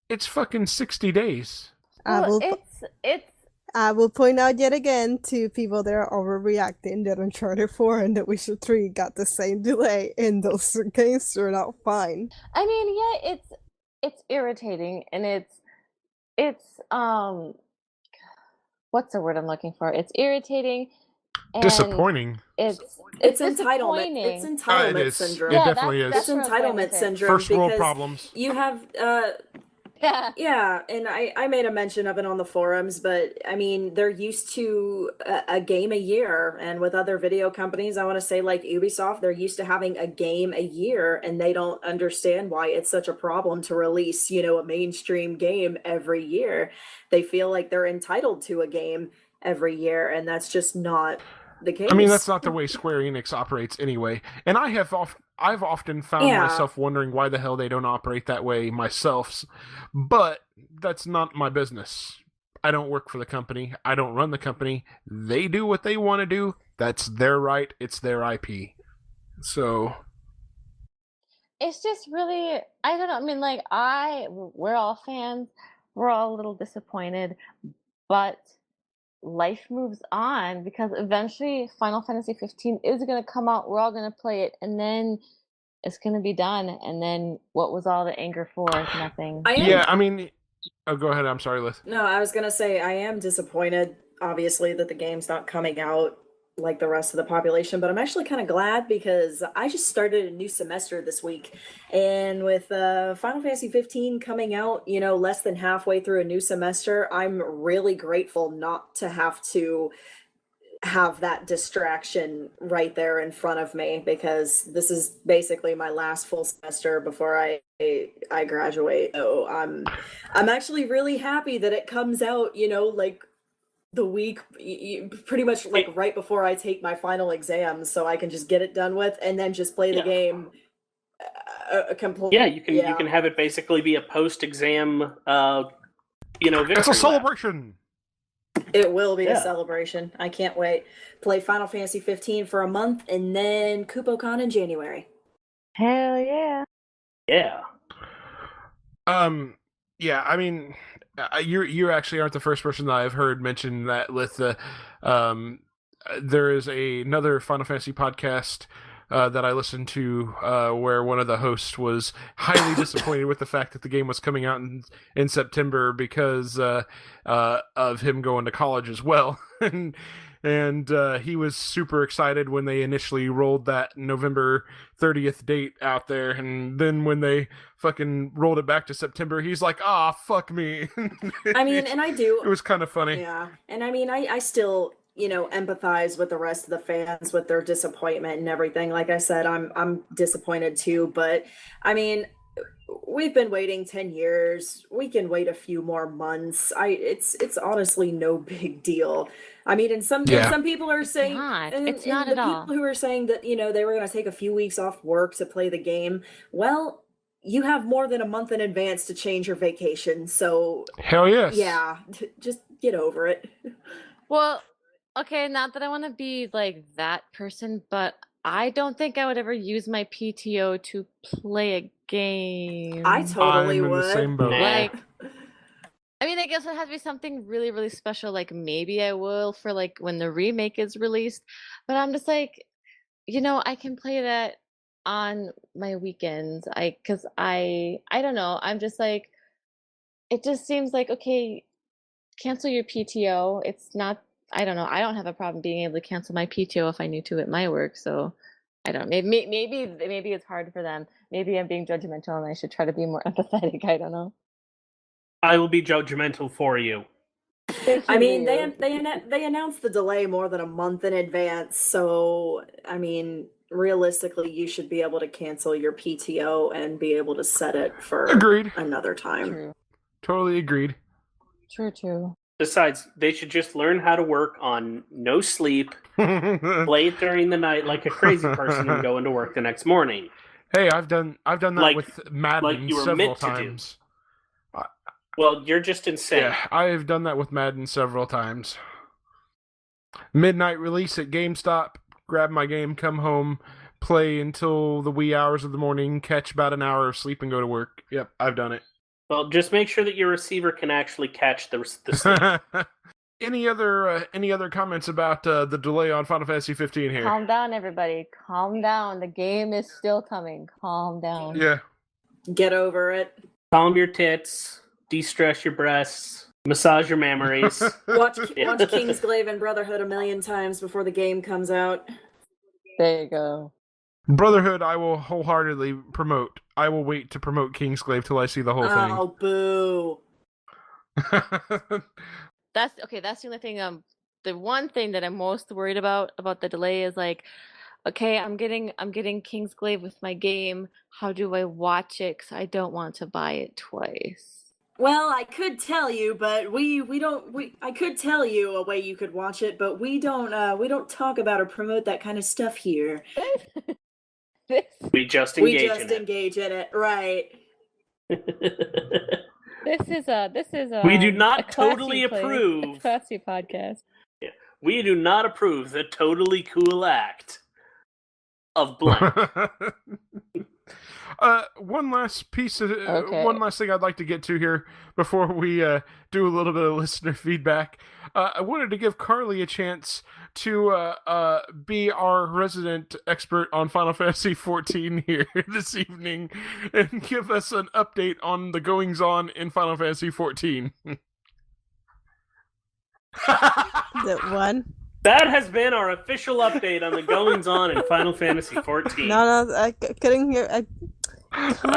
It's fucking 60 days. Well, I will point out yet again to people that are overreacting that Uncharted 4 and The Witcher 3 got the same delay, and those games turned out fine. I mean, yeah, it's irritating, and it's what's the word I'm looking for? It's irritating. And disappointing. It's entitlement. It's entitlement syndrome. It definitely is. It's entitlement syndrome. First world problems. You have Yeah, and I made a mention of it on the forums, but I mean, they're used to a game a year, and with other video companies, I want to say like Ubisoft, they're used to having a game a year, and they don't understand why it's such a problem to release, a mainstream game every year. They feel like they're entitled to a game every year, and that's just not the case. I mean, that's not the way Square-Enix operates anyway, and I've often found myself wondering why the hell they don't operate that way myself, but that's not my business. I don't work for the company. I don't run the company. They do what they want to do. That's their right. It's their IP. So it's just really, I don't know. I mean, like, we're all fans. We're all a little disappointed, but life moves on, because eventually Final Fantasy 15 is going to come out. We're all going to play it, and then it's going to be done. And then what was all the anger for? Nothing. Go ahead. I'm sorry, Liz. No, I was going to say I am disappointed, obviously, that the game's not coming out like the rest of the population, but I'm actually kind of glad, because I just started a new semester this week, and with Final Fantasy 15 coming out, less than halfway through a new semester, I'm really grateful not to have to have that distraction right there in front of me, because this is basically my last full semester before I graduate. So I'm actually really happy that it comes out, like the week pretty much like right before I take my final exams, so I can just get it done with and then just play the game completely. Yeah, you can have it basically be a post-exam victory It's a lap. celebration. It will be a celebration. I can't wait. Play Final Fantasy 15 for a month, and then KupoCon in January. Hell yeah. Yeah. Yeah, I mean, you actually aren't the first person that I've heard mention that with the there is another Final Fantasy podcast that I listened to where one of the hosts was highly disappointed with the fact that the game was coming out in September because of him going to college as well. And and he was super excited when they initially rolled that November 30th date out there, and then when they fucking rolled it back to September, he's like, "Ah, fuck me." I mean, and I do. It was kind of funny. Yeah, and I mean, I still, empathize with the rest of the fans with their disappointment and everything. Like I said, I'm disappointed too, but I mean, we've been waiting 10 years. We can wait a few more months. It's honestly no big deal. I mean, and some people are saying, it's not the at all. people who are saying that, they were going to take a few weeks off work to play the game. Well, you have more than a month in advance to change your vacation. So hell yes. Yeah, just get over it. Well, okay, not that I want to be like that person, but I don't think I would ever use my PTO to play a game. I totally I'm in would. the same boat. Like, I mean, I guess it has to be something really, really special. Like, maybe I will for like when the remake is released. But I'm just like, I can play that on my weekends. Because I don't know. I'm just like, it just seems like, okay, cancel your PTO. It's not, I don't know. I don't have a problem being able to cancel my PTO if I need to at my work. So I don't know. Maybe it's hard for them. Maybe I'm being judgmental and I should try to be more empathetic. I don't know. I will be judgmental for you. I mean, they announced the delay more than a month in advance. So, I mean, realistically, you should be able to cancel your PTO and be able to set it for another time. True. Totally agreed. True. Besides, they should just learn how to work on no sleep, play it during the night like a crazy person, and go into work the next morning. Hey, I've done that with Madden you were several meant to do. times. Well, you're just insane. Yeah, I've done that with Madden several times. Midnight release at GameStop, grab my game, come home, play until the wee hours of the morning, catch about an hour of sleep, and go to work. Yep, I've done it. Well, just make sure that your receiver can actually catch the sleep. Any other comments about the delay on Final Fantasy 15 here? Calm down, everybody. Calm down. The game is still coming. Calm down. Yeah. Get over it. Calm your tits. De-stress your breasts. Massage your memories. Watch Kingsglaive and Brotherhood a million times before the game comes out. There you go. Brotherhood, I will wholeheartedly promote. I will wait to promote Kingsglaive till I see the whole thing. Oh, boo. That's the only thing. The one thing that I'm most worried about the delay is like, okay, I'm getting Kingsglaive with my game. How do I watch it? Because I don't want to buy it twice. Well, I could tell you, but I could tell you a way you could watch it, but we don't talk about or promote that kind of stuff here. We just engage in it, right? This is a. We do not a classy totally play, approve. a classy podcast. Yeah. We do not approve the totally cool act of blank. One last piece of Okay. one last thing I'd like to get to here before we do a little bit of listener feedback. I wanted to give Carlie a chance to be our resident expert on Final Fantasy 14 here this evening and give us an update on the goings on in Final Fantasy 14. The one? That has been our official update on the goings on in Final Fantasy 14. No, I couldn't hear. I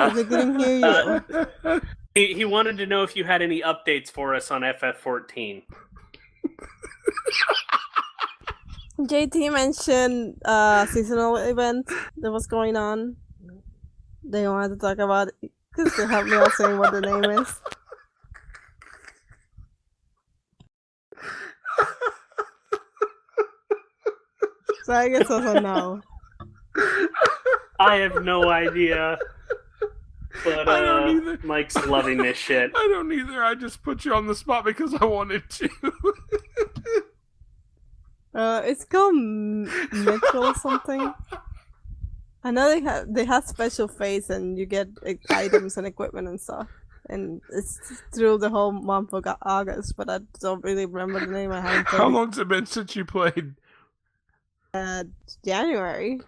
couldn't hear you. He wanted to know if you had any updates for us on FF14. JT mentioned seasonal event that was going on. They wanted to talk about it because they helped me out saying what the name is. So I guess also no. I have no idea. But I don't either. Mike's loving this shit. I don't either. I just put you on the spot because I wanted to. It's called mythical something. I know they have special phase and you get items and equipment and stuff. And it's through the whole month of August, but I don't really remember the name. I haven't played How long's it been since you played? January.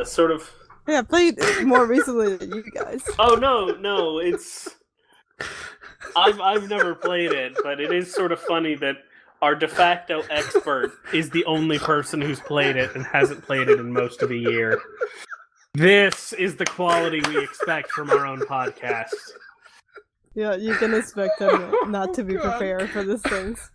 Sort of. Yeah, I played more recently than you guys. Oh no, it's. I've never played it, but it is sort of funny that our de facto expert is the only person who's played it and hasn't played it in most of a year. This is the quality we expect from our own podcast. Yeah, you can expect them not to be prepared for these things.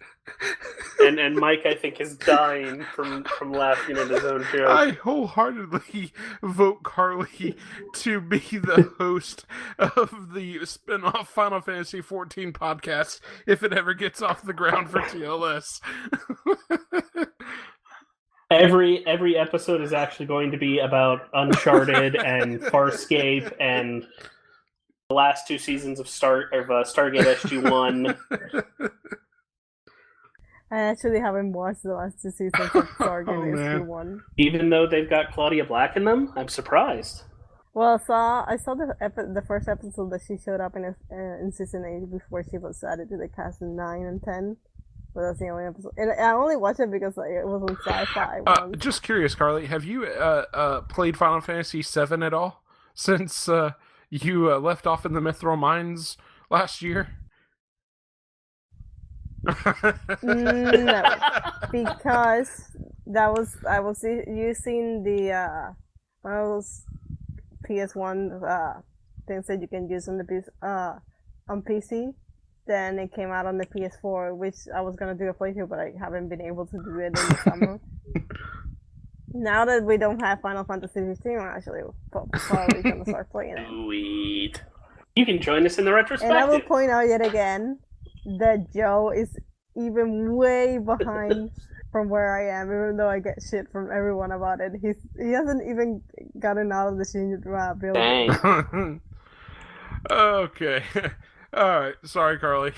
And Mike, I think, is dying from laughing at his own joke. I wholeheartedly vote Carlie to be the host of the spin-off Final Fantasy XIV podcast if it ever gets off the ground for TLS. Every episode is actually going to be about Uncharted and Farscape and the last 2 seasons of Stargate SG-1. I actually haven't watched the last 2 seasons of Stargate SG-1. Even though they've got Claudia Black in them, I'm surprised. Well, I saw the first episode that she showed up in season 8 before she was added to the cast in 9 and 10. But that's the only episode. And I only watched it because it was on Sci-Fi. Just curious, Carlie, have you played Final Fantasy VII at all since you left off in the Mithril Mines last year? No, because I was using the one of those PS1 things that you can use on the on PC. Then it came out on the PS4, which I was gonna do a playthrough, but I haven't been able to do it in the summer. Now that we don't have Final Fantasy 15, I'm actually probably gonna start playing it. Sweet. You can join us in the retrospective. And I will point out yet again that Joe is even way behind from where I am, even though I get shit from everyone about it. He hasn't even gotten out of the senior building. Dang. Okay. Alright, sorry, Carlie.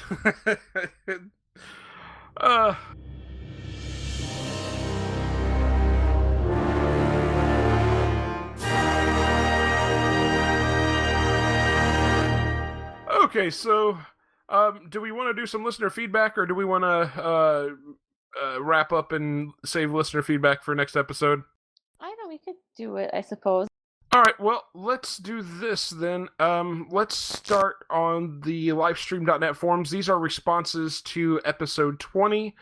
Okay, so do we want to do some listener feedback, or do we want to wrap up and save listener feedback for next episode? I know we could do it, I suppose. All right, well, let's do this then. Let's start on the Lifestream.net forums. These are responses to episode 20.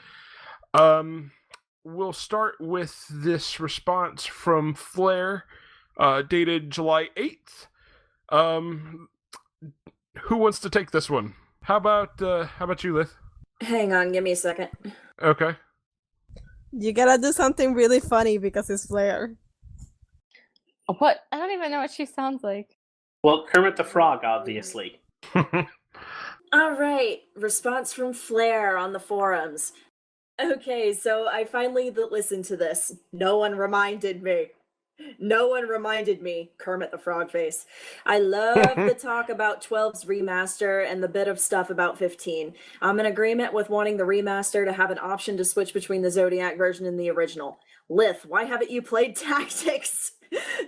We'll start with this response from Flair, dated July 8th. Who wants to take this one? How about you, Lith? Hang on, give me a second. Okay. You gotta do something really funny because it's Flair. What? I don't even know what she sounds like. Well, Kermit the Frog, obviously. All right, response from Flair on the forums. Okay, so I finally listened to this. No one reminded me. Kermit the Frog face. I love the talk about 12's remaster and the bit of stuff about 15. I'm in agreement with wanting the remaster to have an option to switch between the Zodiac version and the original. Lith, why haven't you played Tactics?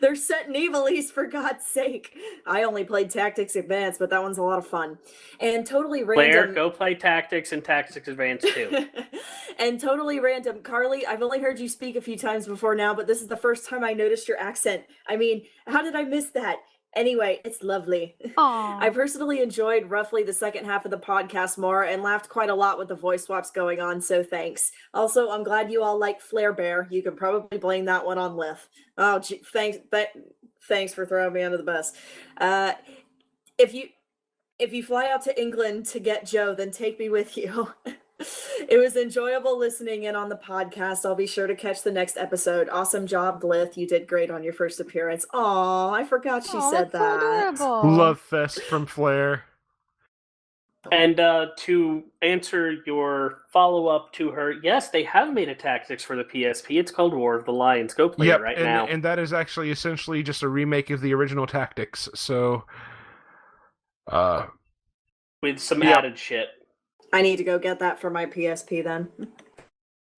They're set in Evilise, for God's sake. I only played Tactics Advance, but that one's a lot of fun. And totally random... Blair, go play Tactics and Tactics Advance too. And totally random. Carlie, I've only heard you speak a few times before now, but this is the first time I noticed your accent. I mean, how did I miss that? Anyway, it's lovely. Aww. I personally enjoyed roughly the second half of the podcast more and laughed quite a lot with the voice swaps going on, so thanks. Also, I'm glad you all like Flare Bear. You can probably blame that one on Lith. Oh, gee, thanks for throwing me under the bus. If you fly out to England to get Joe, then take me with you. It was enjoyable listening in on the podcast. I'll be sure to catch the next episode. Awesome job, Lith. You did great on your first appearance. Aw, I forgot she said that's that. So adorable. Love fest from Flair. And to answer your follow-up to her, yes, they have made a Tactics for the PSP. It's called War of the Lions. Go play it right now. And that is actually essentially just a remake of the original Tactics. So, with some added shit. I need to go get that for my PSP then.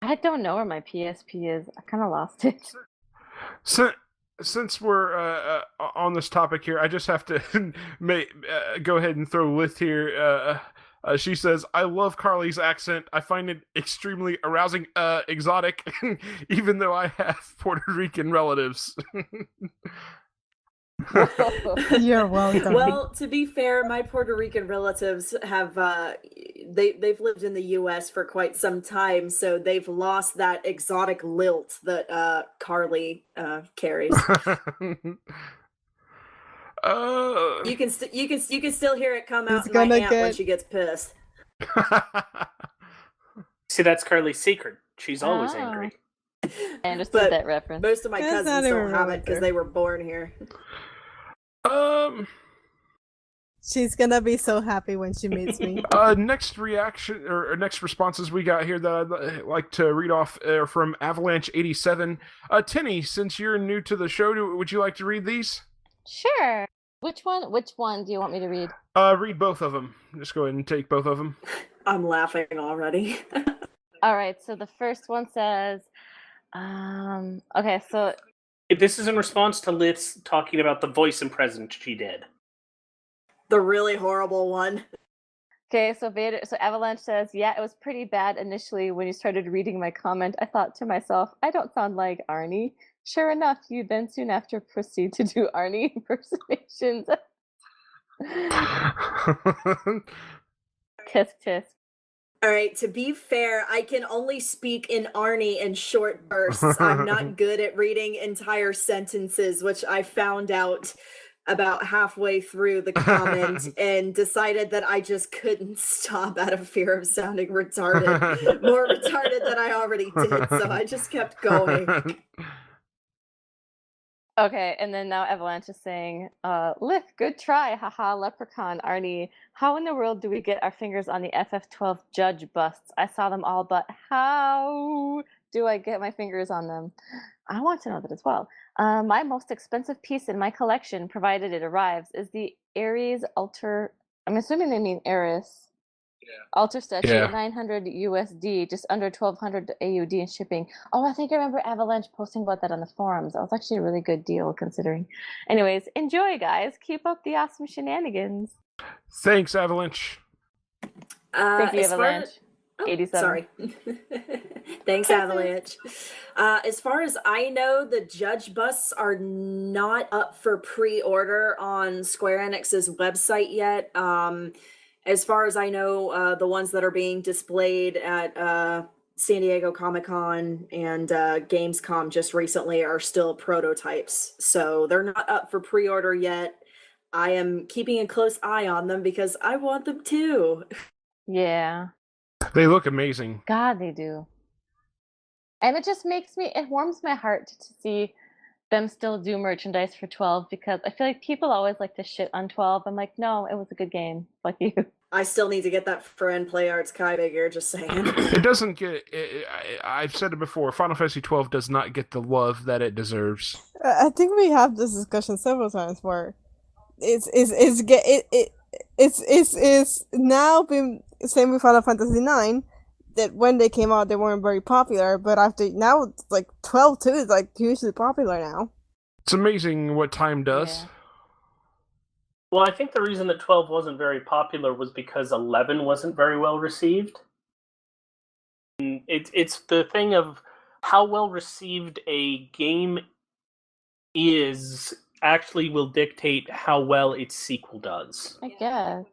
I don't know where my PSP is. I kind of lost it. Since we're on this topic here, I just have to go ahead and throw Lith here. She says, I love Carlie's accent. I find it extremely arousing, exotic, even though I have Puerto Rican relatives. You're welcome. Well, to be fair, my Puerto Rican relatives have they've lived in the U.S. for quite some time, so they've lost that exotic lilt that Carlie carries. You can still hear it come out in my aunt when she gets pissed. See, that's Carlie's secret. She's always angry. I understood that reference. Most of my cousins don't have it because they were born here. She's gonna be so happy when she meets me. Next reaction or next responses we got here that I'd like to read off are from Avalanche87. Tinny, since you're new to the show, would you like to read these? Sure. Which one do you want me to read? Read both of them. Just go ahead and take both of them. I'm laughing already. All right. So the first one says, okay, so this is in response to Liz talking about the voice impression she did. The really horrible one. Okay, so Avalanche says, yeah, it was pretty bad initially when you started reading my comment. I thought to myself, I don't sound like Arnie. Sure enough, you then soon after proceed to do Arnie impersonations. Tisk tisk. All right, to be fair, I can only speak in Arnie in short bursts. I'm not good at reading entire sentences, which I found out about halfway through the comment and decided that I just couldn't stop out of fear of sounding retarded. More retarded than I already did, so I just kept going. Okay, and then now Avalanche is saying, Lith, good try, haha, leprechaun, Arnie. How in the world do we get our fingers on the FF12 judge busts? I saw them all, but how do I get my fingers on them? I want to know that as well. My most expensive piece in my collection, provided it arrives, is the Ares Altar. I'm assuming they mean Ares. Altar statue at 900 USD, just under 1200 AUD in shipping. Oh, I think I remember Avalanche posting about that on the forums. That was actually a really good deal considering. Anyways, enjoy, guys. Keep up the awesome shenanigans. Thanks, Avalanche. Thank you, Avalanche. 87. Sorry. Thanks, Avalanche. As far as I know, the judge busts are not up for pre-order on Square-Enix's website yet. As far as I know, the ones that are being displayed at San Diego Comic-Con and Gamescom just recently are still prototypes. So they're not up for pre-order yet. I am keeping a close eye on them because I want them too. Yeah. They look amazing. God, they do. And it just it warms my heart to see them still do merchandise for 12 because I feel like people always like to shit on 12. I'm like, no, it was a good game. Fuck you. I still need to get that Friend Play Arts Kai figure, just saying. It doesn't get... I've said it before, Final Fantasy 12 does not get the love that it deserves. I think we have this discussion several times where it's now been same with Final Fantasy 9 that when they came out they weren't very popular, but after now it's like 12 too is like hugely popular now. It's amazing what time does. Yeah. Well, I think the reason that 12 wasn't very popular was because 11 wasn't very well received. It's the thing of how well received a game is actually will dictate how well its sequel does. I guess.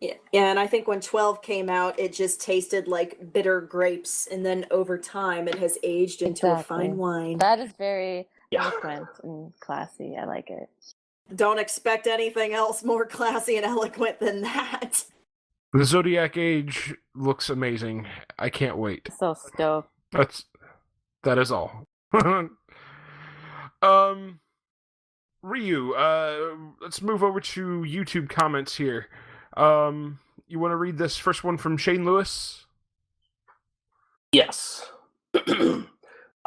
Yeah, and I think when 12 came out, it just tasted like bitter grapes, and then over time it has aged into a fine wine. That is very eloquent and classy. I like it. Don't expect anything else more classy and eloquent than that. The Zodiac Age looks amazing. I can't wait. So stoked. That is all. Ryu, let's move over to YouTube comments here. You want to read this first one from Shane Lewis? Yes.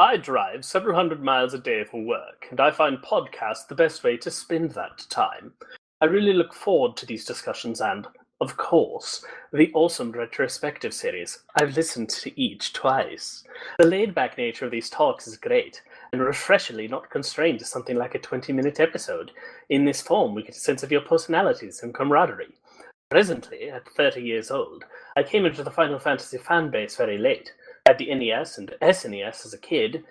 I drive several hundred miles a day for work, and I find podcasts the best way to spend that time. I really look forward to these discussions and, of course, the awesome retrospective series. I've listened to each twice. The laid-back nature of these talks is great, and refreshingly not constrained to something like a 20-minute episode. In this form, we get a sense of your personalities and camaraderie. Presently, at 30 years old, I came into the Final Fantasy fanbase very late. I had the NES and SNES as a kid,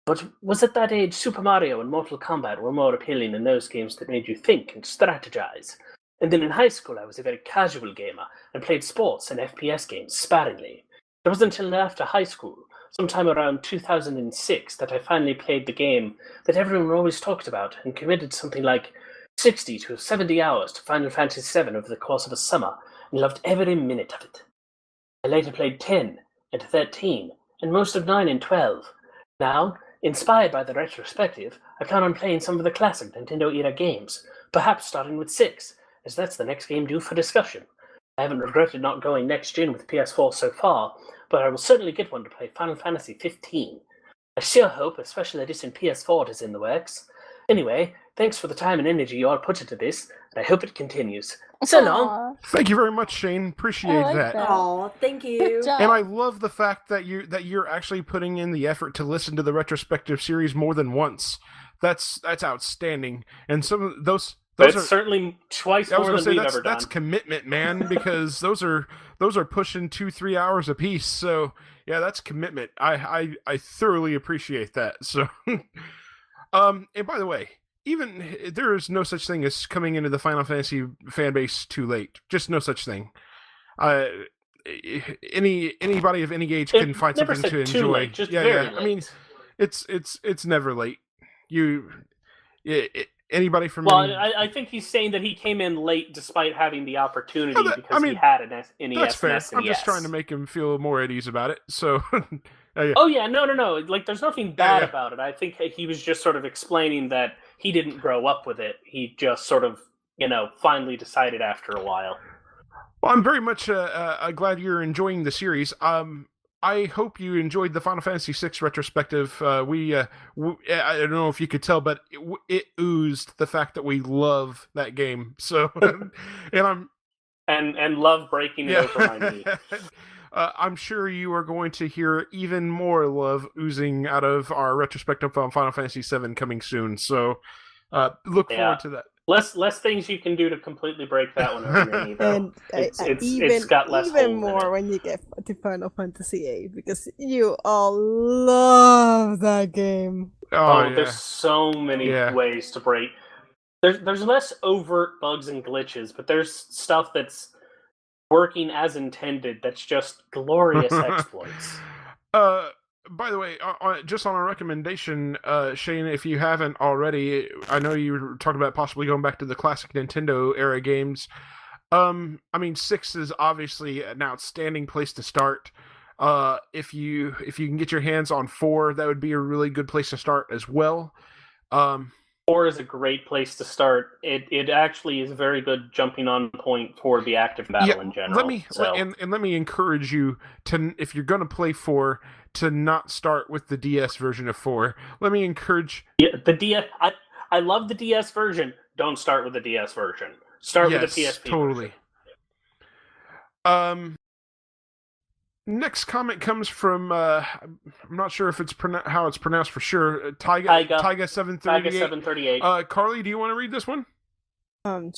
But was at that age Super Mario and Mortal Kombat were more appealing than those games that made you think and strategize. And then in high school I was a very casual gamer and played sports and FPS games sparingly. It wasn't until after high school, sometime around 2006, that I finally played the game that everyone always talked about and committed something like 60 to 70 hours to Final Fantasy VII over the course of a summer and loved every minute of it. I later played 10 and 13 and most of 9 and 12. Now, inspired by the retrospective, I plan on playing some of the classic Nintendo-era games, perhaps starting with 6, as that's the next game due for discussion. I haven't regretted not going next-gen with PS4 so far, but I will certainly get one to play Final Fantasy 15. I sure hope a special edition PS4 is in the works. Anyway, thanks for the time and energy you all put into this, and I hope it continues. So long! Thank you very much, Shane. Appreciate that. Aw, thank you. Good job. And I love the fact that you're actually putting in the effort to listen to the retrospective series more than once. That's outstanding. And some of those That's are certainly twice I was more gonna than say we've ever done. that's commitment, man, because those are pushing 2-3 hours a piece. So yeah, that's commitment. I thoroughly appreciate that. So and by the way, even there is no such thing as coming into the Final Fantasy fan base too late. Just no such thing. Anybody of any age can find never something to said too enjoy. late, just very late. I mean, it's never late. Anybody from Well, any... I think he's saying that he came in late despite having the opportunity because I mean, he had an NES that's fair. and SNES. I'm just trying to make him feel more at ease about it. So, yeah. Oh yeah, no. Like, there's nothing bad Yeah. about it. I think he was just sort of explaining that he didn't grow up with it. He just sort of, finally decided after a while. Well, I'm very much glad you're enjoying the series. I hope you enjoyed the Final Fantasy VI retrospective. I don't know if you could tell, but it oozed the fact that we love that game. So, and love breaking it over my knee. I'm sure you are going to hear even more love oozing out of our retrospective on Final Fantasy VII coming soon. So, look forward to that. Less things you can do to completely break that one over your knee, though. And It's got less holes even in more it. when you get to Final Fantasy VIII, because you all love that game. Oh, yeah. There's so many ways to break. There's less overt bugs and glitches, but there's stuff that's working as intended. That's just glorious exploits. By the way, just on a recommendation, Shane, if you haven't already, I know you were talking about possibly going back to the classic Nintendo era games. I mean, 6 is obviously an outstanding place to start. If you can get your hands on 4, that would be a really good place to start as well. 4 is a great place to start. It actually is a very good jumping on point for the active battle in general. Let me encourage you to, if you're going to play 4, to not start with the DS version of 4. Let me encourage... Yeah, the DS... I love the DS version. Don't start with the DS version. Start with the PSP totally. version. Next comment comes from... I'm not sure if it's how it's pronounced for sure. Taiga 738. Carlie, do you want to read this one?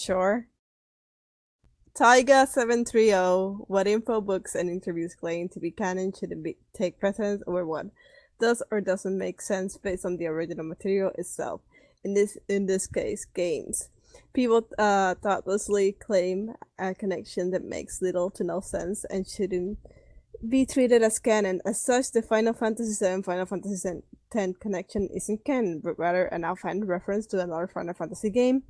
Sure. Taiga 730, what info books and interviews claim to be canon should take precedence over what does or doesn't make sense based on the original material itself. In this case, games. People thoughtlessly claim a connection that makes little to no sense and shouldn't be treated as canon. As such, the Final Fantasy VII Final Fantasy X connection isn't canon, but rather an offhand reference to another Final Fantasy game,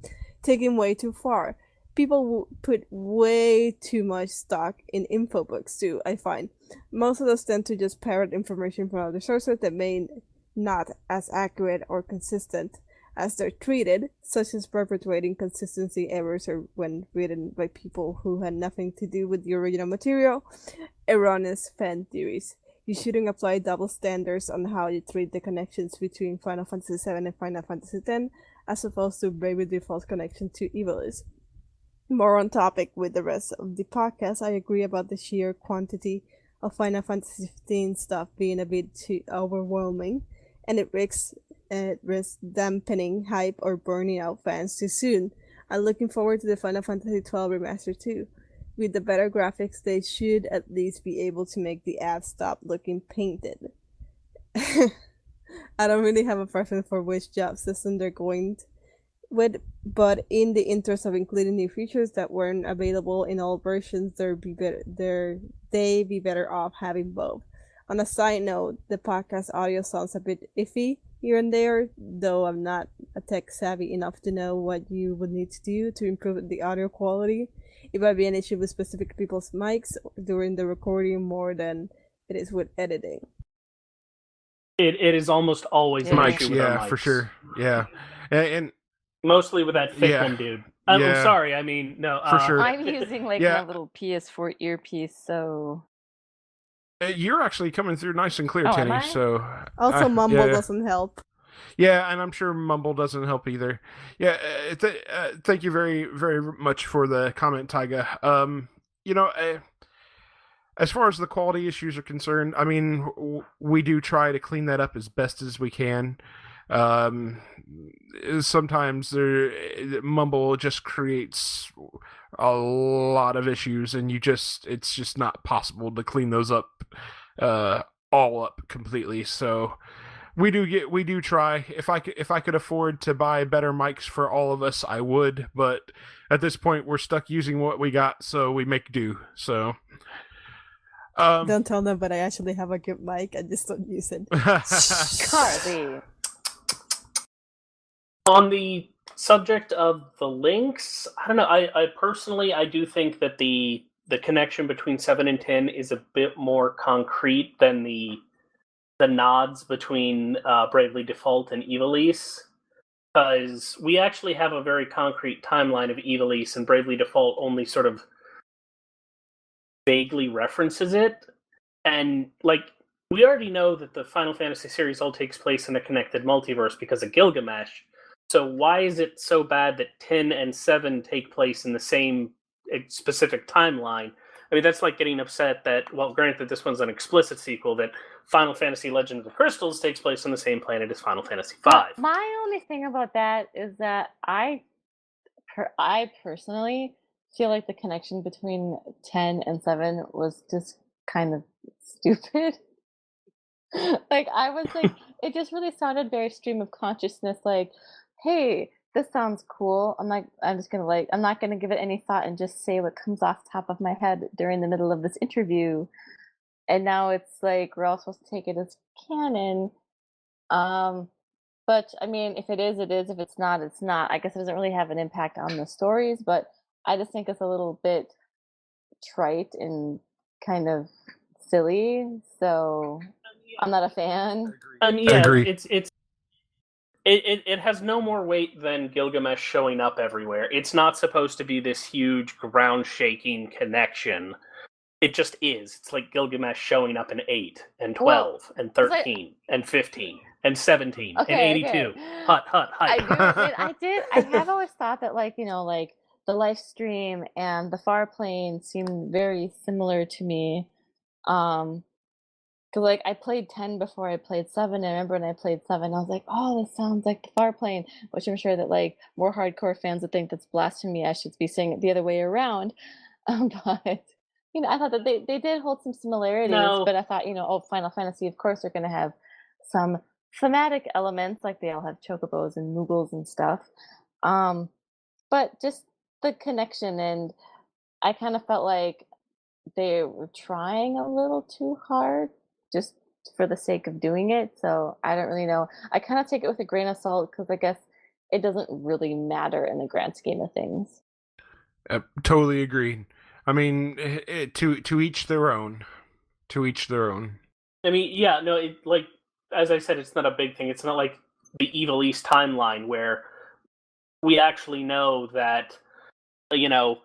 taken way too far. People put way too much stock in info books too, I find. Most of us tend to just parrot information from other sources that may not as accurate or consistent as they're treated, such as perpetuating consistency errors or when written by people who had nothing to do with the original material, erroneous fan theories. You shouldn't apply double standards on how you treat the connections between Final Fantasy VII and Final Fantasy X, as opposed to Bravely Default's connection to Ivalice. More on topic with the rest of the podcast, I agree about the sheer quantity of Final Fantasy XV stuff being a bit too overwhelming, and it risks dampening hype or burning out fans too soon. I'm looking forward to the Final Fantasy XII remaster too. With the better graphics, they should at least be able to make the ads stop looking painted. I don't really have a preference for which job system they're going with, but in the interest of including new features that weren't available in all versions, they be better off having both. On a side note, the podcast audio sounds a bit iffy here and there, though I'm not a tech savvy enough to know what you would need to do to improve the audio quality. It might be an issue with specific people's mics during the recording more than it is with editing. It is almost always an Mics, issue with our yeah, mics. for sure. Yeah. And Mostly with that thick Yeah. one, dude. Yeah. I'm sorry, I mean, no. For sure. I'm using like Yeah. my little PS4 earpiece, so you're actually coming through nice and clear, Oh, am Tenny. I? So Also, Mumble yeah. doesn't help. Yeah, and I'm sure Mumble doesn't help either. Yeah, thank you very, very much for the comment, Tyga. As far as the quality issues are concerned, I mean, we do try to clean that up as best as we can. Sometimes Mumble just creates a lot of issues, and it's just not possible to clean those up all up completely. So we do try. If I could afford to buy better mics for all of us, I would, but at this point we're stuck using what we got, so we make do. So Don't tell them, but I actually have a good mic. I just don't use it. Carlie. On the subject of the links, I don't know. I personally, I do think that the connection between 7 and 10 is a bit more concrete than the nods between Bravely Default and Ivalice, because we actually have a very concrete timeline of Ivalice, and Bravely Default only sort of vaguely references it. And like, we already know that the Final Fantasy series all takes place in a connected multiverse because of Gilgamesh. So why is it so bad that 10 and 7 take place in the same specific timeline? I mean, that's like getting upset that, well, granted, this one's an explicit sequel, that Final Fantasy Legend of the Crystals takes place on the same planet as Final Fantasy V. My only thing about that is that I personally feel like the connection between 10 and 7 was just kind of stupid. Like, I was like, it just really sounded very stream of consciousness, like, hey, this sounds cool. I'm not gonna give it any thought and just say what comes off the top of my head during the middle of this interview. And now it's like we're all supposed to take it as canon. But I mean, if it is, it is. If it's not, it's not. I guess it doesn't really have an impact on the stories, but I just think it's a little bit trite and kind of silly. So I'm not a fan. And yeah, agree. it has no more weight than Gilgamesh showing up everywhere. It's not supposed to be this huge ground-shaking connection. It just is. It's like Gilgamesh showing up in 8 and 12 and 13 and 15 and 17 and 82. Okay. Hut, I hut. I have always thought that, like, like the Lifestream and the Far Plane seem very similar to me. Because, like, I played 10 before I played 7. I remember when I played 7, I was like, oh, this sounds like the Far Plane, which I'm sure that, like, more hardcore fans would think that's blasphemy. I should be saying it the other way around. But, I thought that they did hold some similarities, No. but I thought, Final Fantasy, of course, are going to have some thematic elements, like they all have chocobos and moogles and stuff. But just the connection, and I kind of felt like they were trying a little too hard just for the sake of doing it. So I don't really know. I kind of take it with a grain of salt because I guess it doesn't really matter in the grand scheme of things. Totally agreed. I mean, to each their own. To each their own. I mean, yeah, no, like, as I said, it's not a big thing. It's not like the Evil East timeline where we actually know that,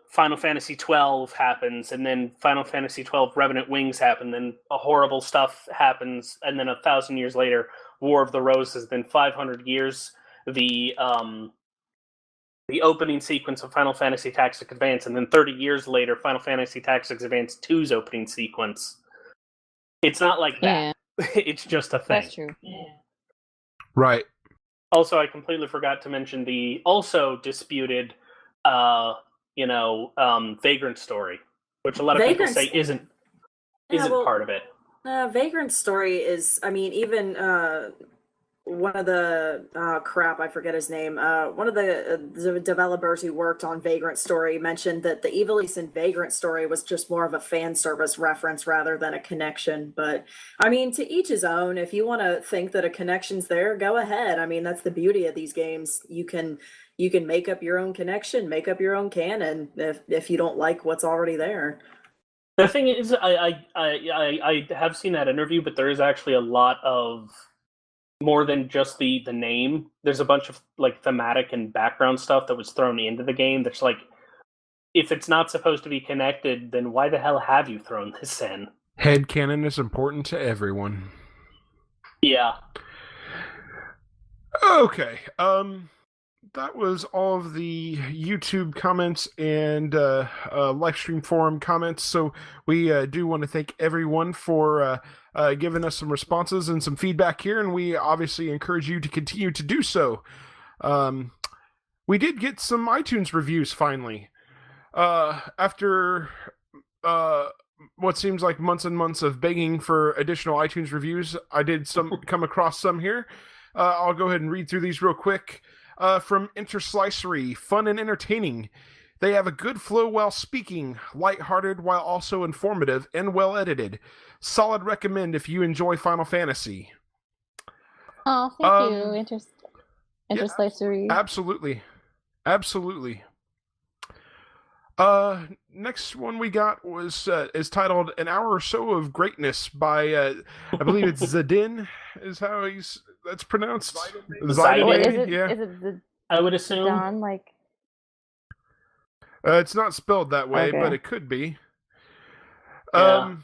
Final Fantasy 12 happens, and then Final Fantasy 12 Revenant Wings happen, then horrible stuff happens, and then 1,000 years later, War of the Roses, then 500 years, the opening sequence of Final Fantasy Tactics Advance, and then 30 years later, Final Fantasy Tactics Advance 2's opening sequence. It's not like that. Yeah. It's just a thing. That's true. Yeah. Right. Also, I completely forgot to mention the also disputed, Vagrant story, which a lot of people say isn't part of it. Vagrant story is, I mean, even crap, I forget his name. One of the developers who worked on Vagrant Story mentioned that the Evil East and Vagrant Story was just more of a fan service reference rather than a connection. But I mean, to each his own. If you want to think that a connection's there, go ahead. I mean, that's the beauty of these games. You can make up your own connection, make up your own canon if you don't like what's already there. The thing is, I have seen that interview, but there is actually a lot of more than just the name. There's a bunch of like thematic and background stuff that was thrown into the game that's like, if it's not supposed to be connected, then why the hell have you thrown this in? Headcanon is important to everyone. Yeah. Okay. That was all of the YouTube comments and Lifestream forum comments. So we do want to thank everyone for giving us some responses and some feedback here, and we obviously encourage you to continue to do so. We did get some iTunes reviews finally. After what seems like months and months of begging for additional iTunes reviews, I did come across some here. I'll go ahead and read through these real quick. From Interslicery, fun and entertaining. They have a good flow while speaking, lighthearted while also informative, and well edited. Solid recommend if you enjoy Final Fantasy. Oh, thank you, Interslicery. Yeah, absolutely. Next one we got is titled "An Hour or So of Greatness" by I believe it's Zadin is how that's pronounced. Zidane? Yeah. Is it the I would assume. Don, like... It's not spelled that way, Okay. but it could be. Yeah.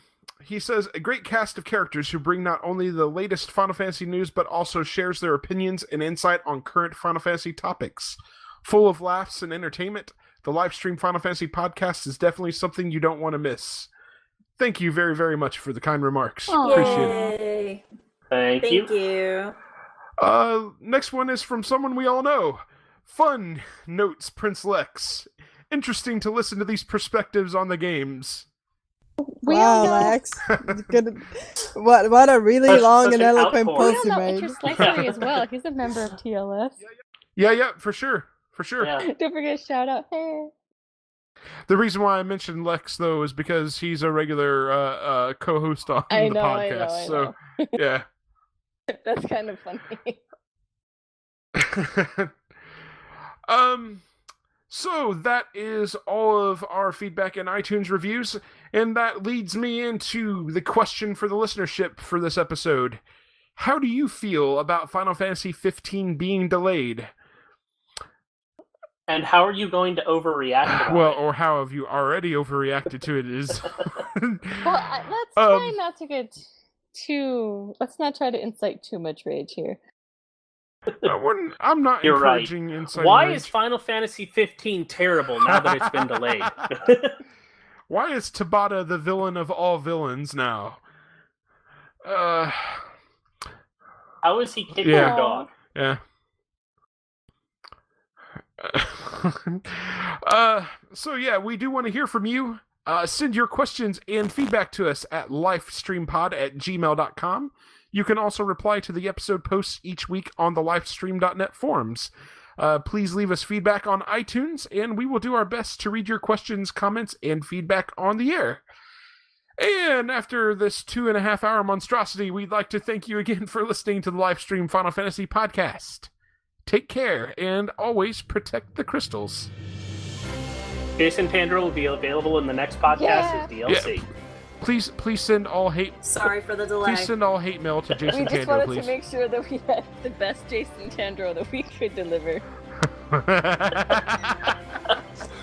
He says, a great cast of characters who bring not only the latest Final Fantasy news, but also shares their opinions and insight on current Final Fantasy topics. Full of laughs and entertainment, the Lifestream Final Fantasy Podcast is definitely something you don't want to miss. Thank you very, very much for the kind remarks. Aw. Appreciate it. Yay. Thank you. Thank you. Next one is from someone we all know. Fun, notes Prince Lex. Interesting to listen to these perspectives on the games. Wow, Lex. What a really Such long and an eloquent outpouring. post We you all know made. Interslicery as well. He's a member of TLS. Yeah, for sure. Yeah. Don't forget shout out. Hey. The reason why I mentioned Lex, though, is because he's a regular co-host on the podcast. I So, yeah. That's kind of funny. So that is all of our feedback and iTunes reviews, and that leads me into the question for the listenership for this episode. How do you feel about Final Fantasy 15 being delayed? And how are you going to overreact? Well, About or how have you already overreacted to it is... Well, let's try not to get too... Let's not try to incite too much rage here. I'm not You're right. encouraging insight. Why is Final Fantasy 15 terrible now that it's been delayed? Why is Tabata the villain of all villains now? How is he kicking Yeah. your dog? Yeah. So yeah, we do want to hear from you. Send your questions and feedback to us at lifestreampod@gmail.com. You can also reply to the episode posts each week on the lifestream.net forums. Please leave us feedback on iTunes, and we will do our best to read your questions, comments, and feedback on the air. And after this 2.5-hour monstrosity, we'd like to thank you again for listening to the Lifestream Final Fantasy Podcast. Take care, and always protect the crystals. Jason Tandro will be available in the next podcast as DLC. Yeah. Please send all hate. Sorry for the delay. Please send all hate mail to Jason We just Tandro, wanted please. to make sure that we had the best Jason Tandro that we could deliver.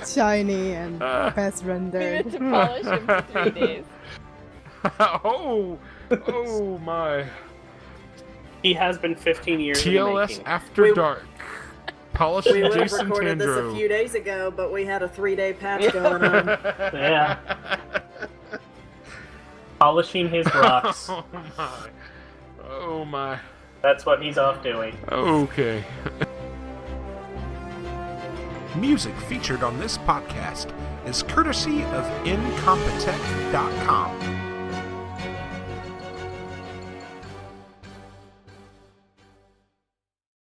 Shiny and best We had rendered. to polish him for 3 days. oh my. He has been 15 years in the TLS making. After We- Dark. Polishing We would have Jason recorded this Tandro. a few days ago, but we had a 3-day patch going on. Yeah. Polishing his rocks. Oh my. That's what he's off doing. Okay. Music featured on this podcast is courtesy of Incompetech.com.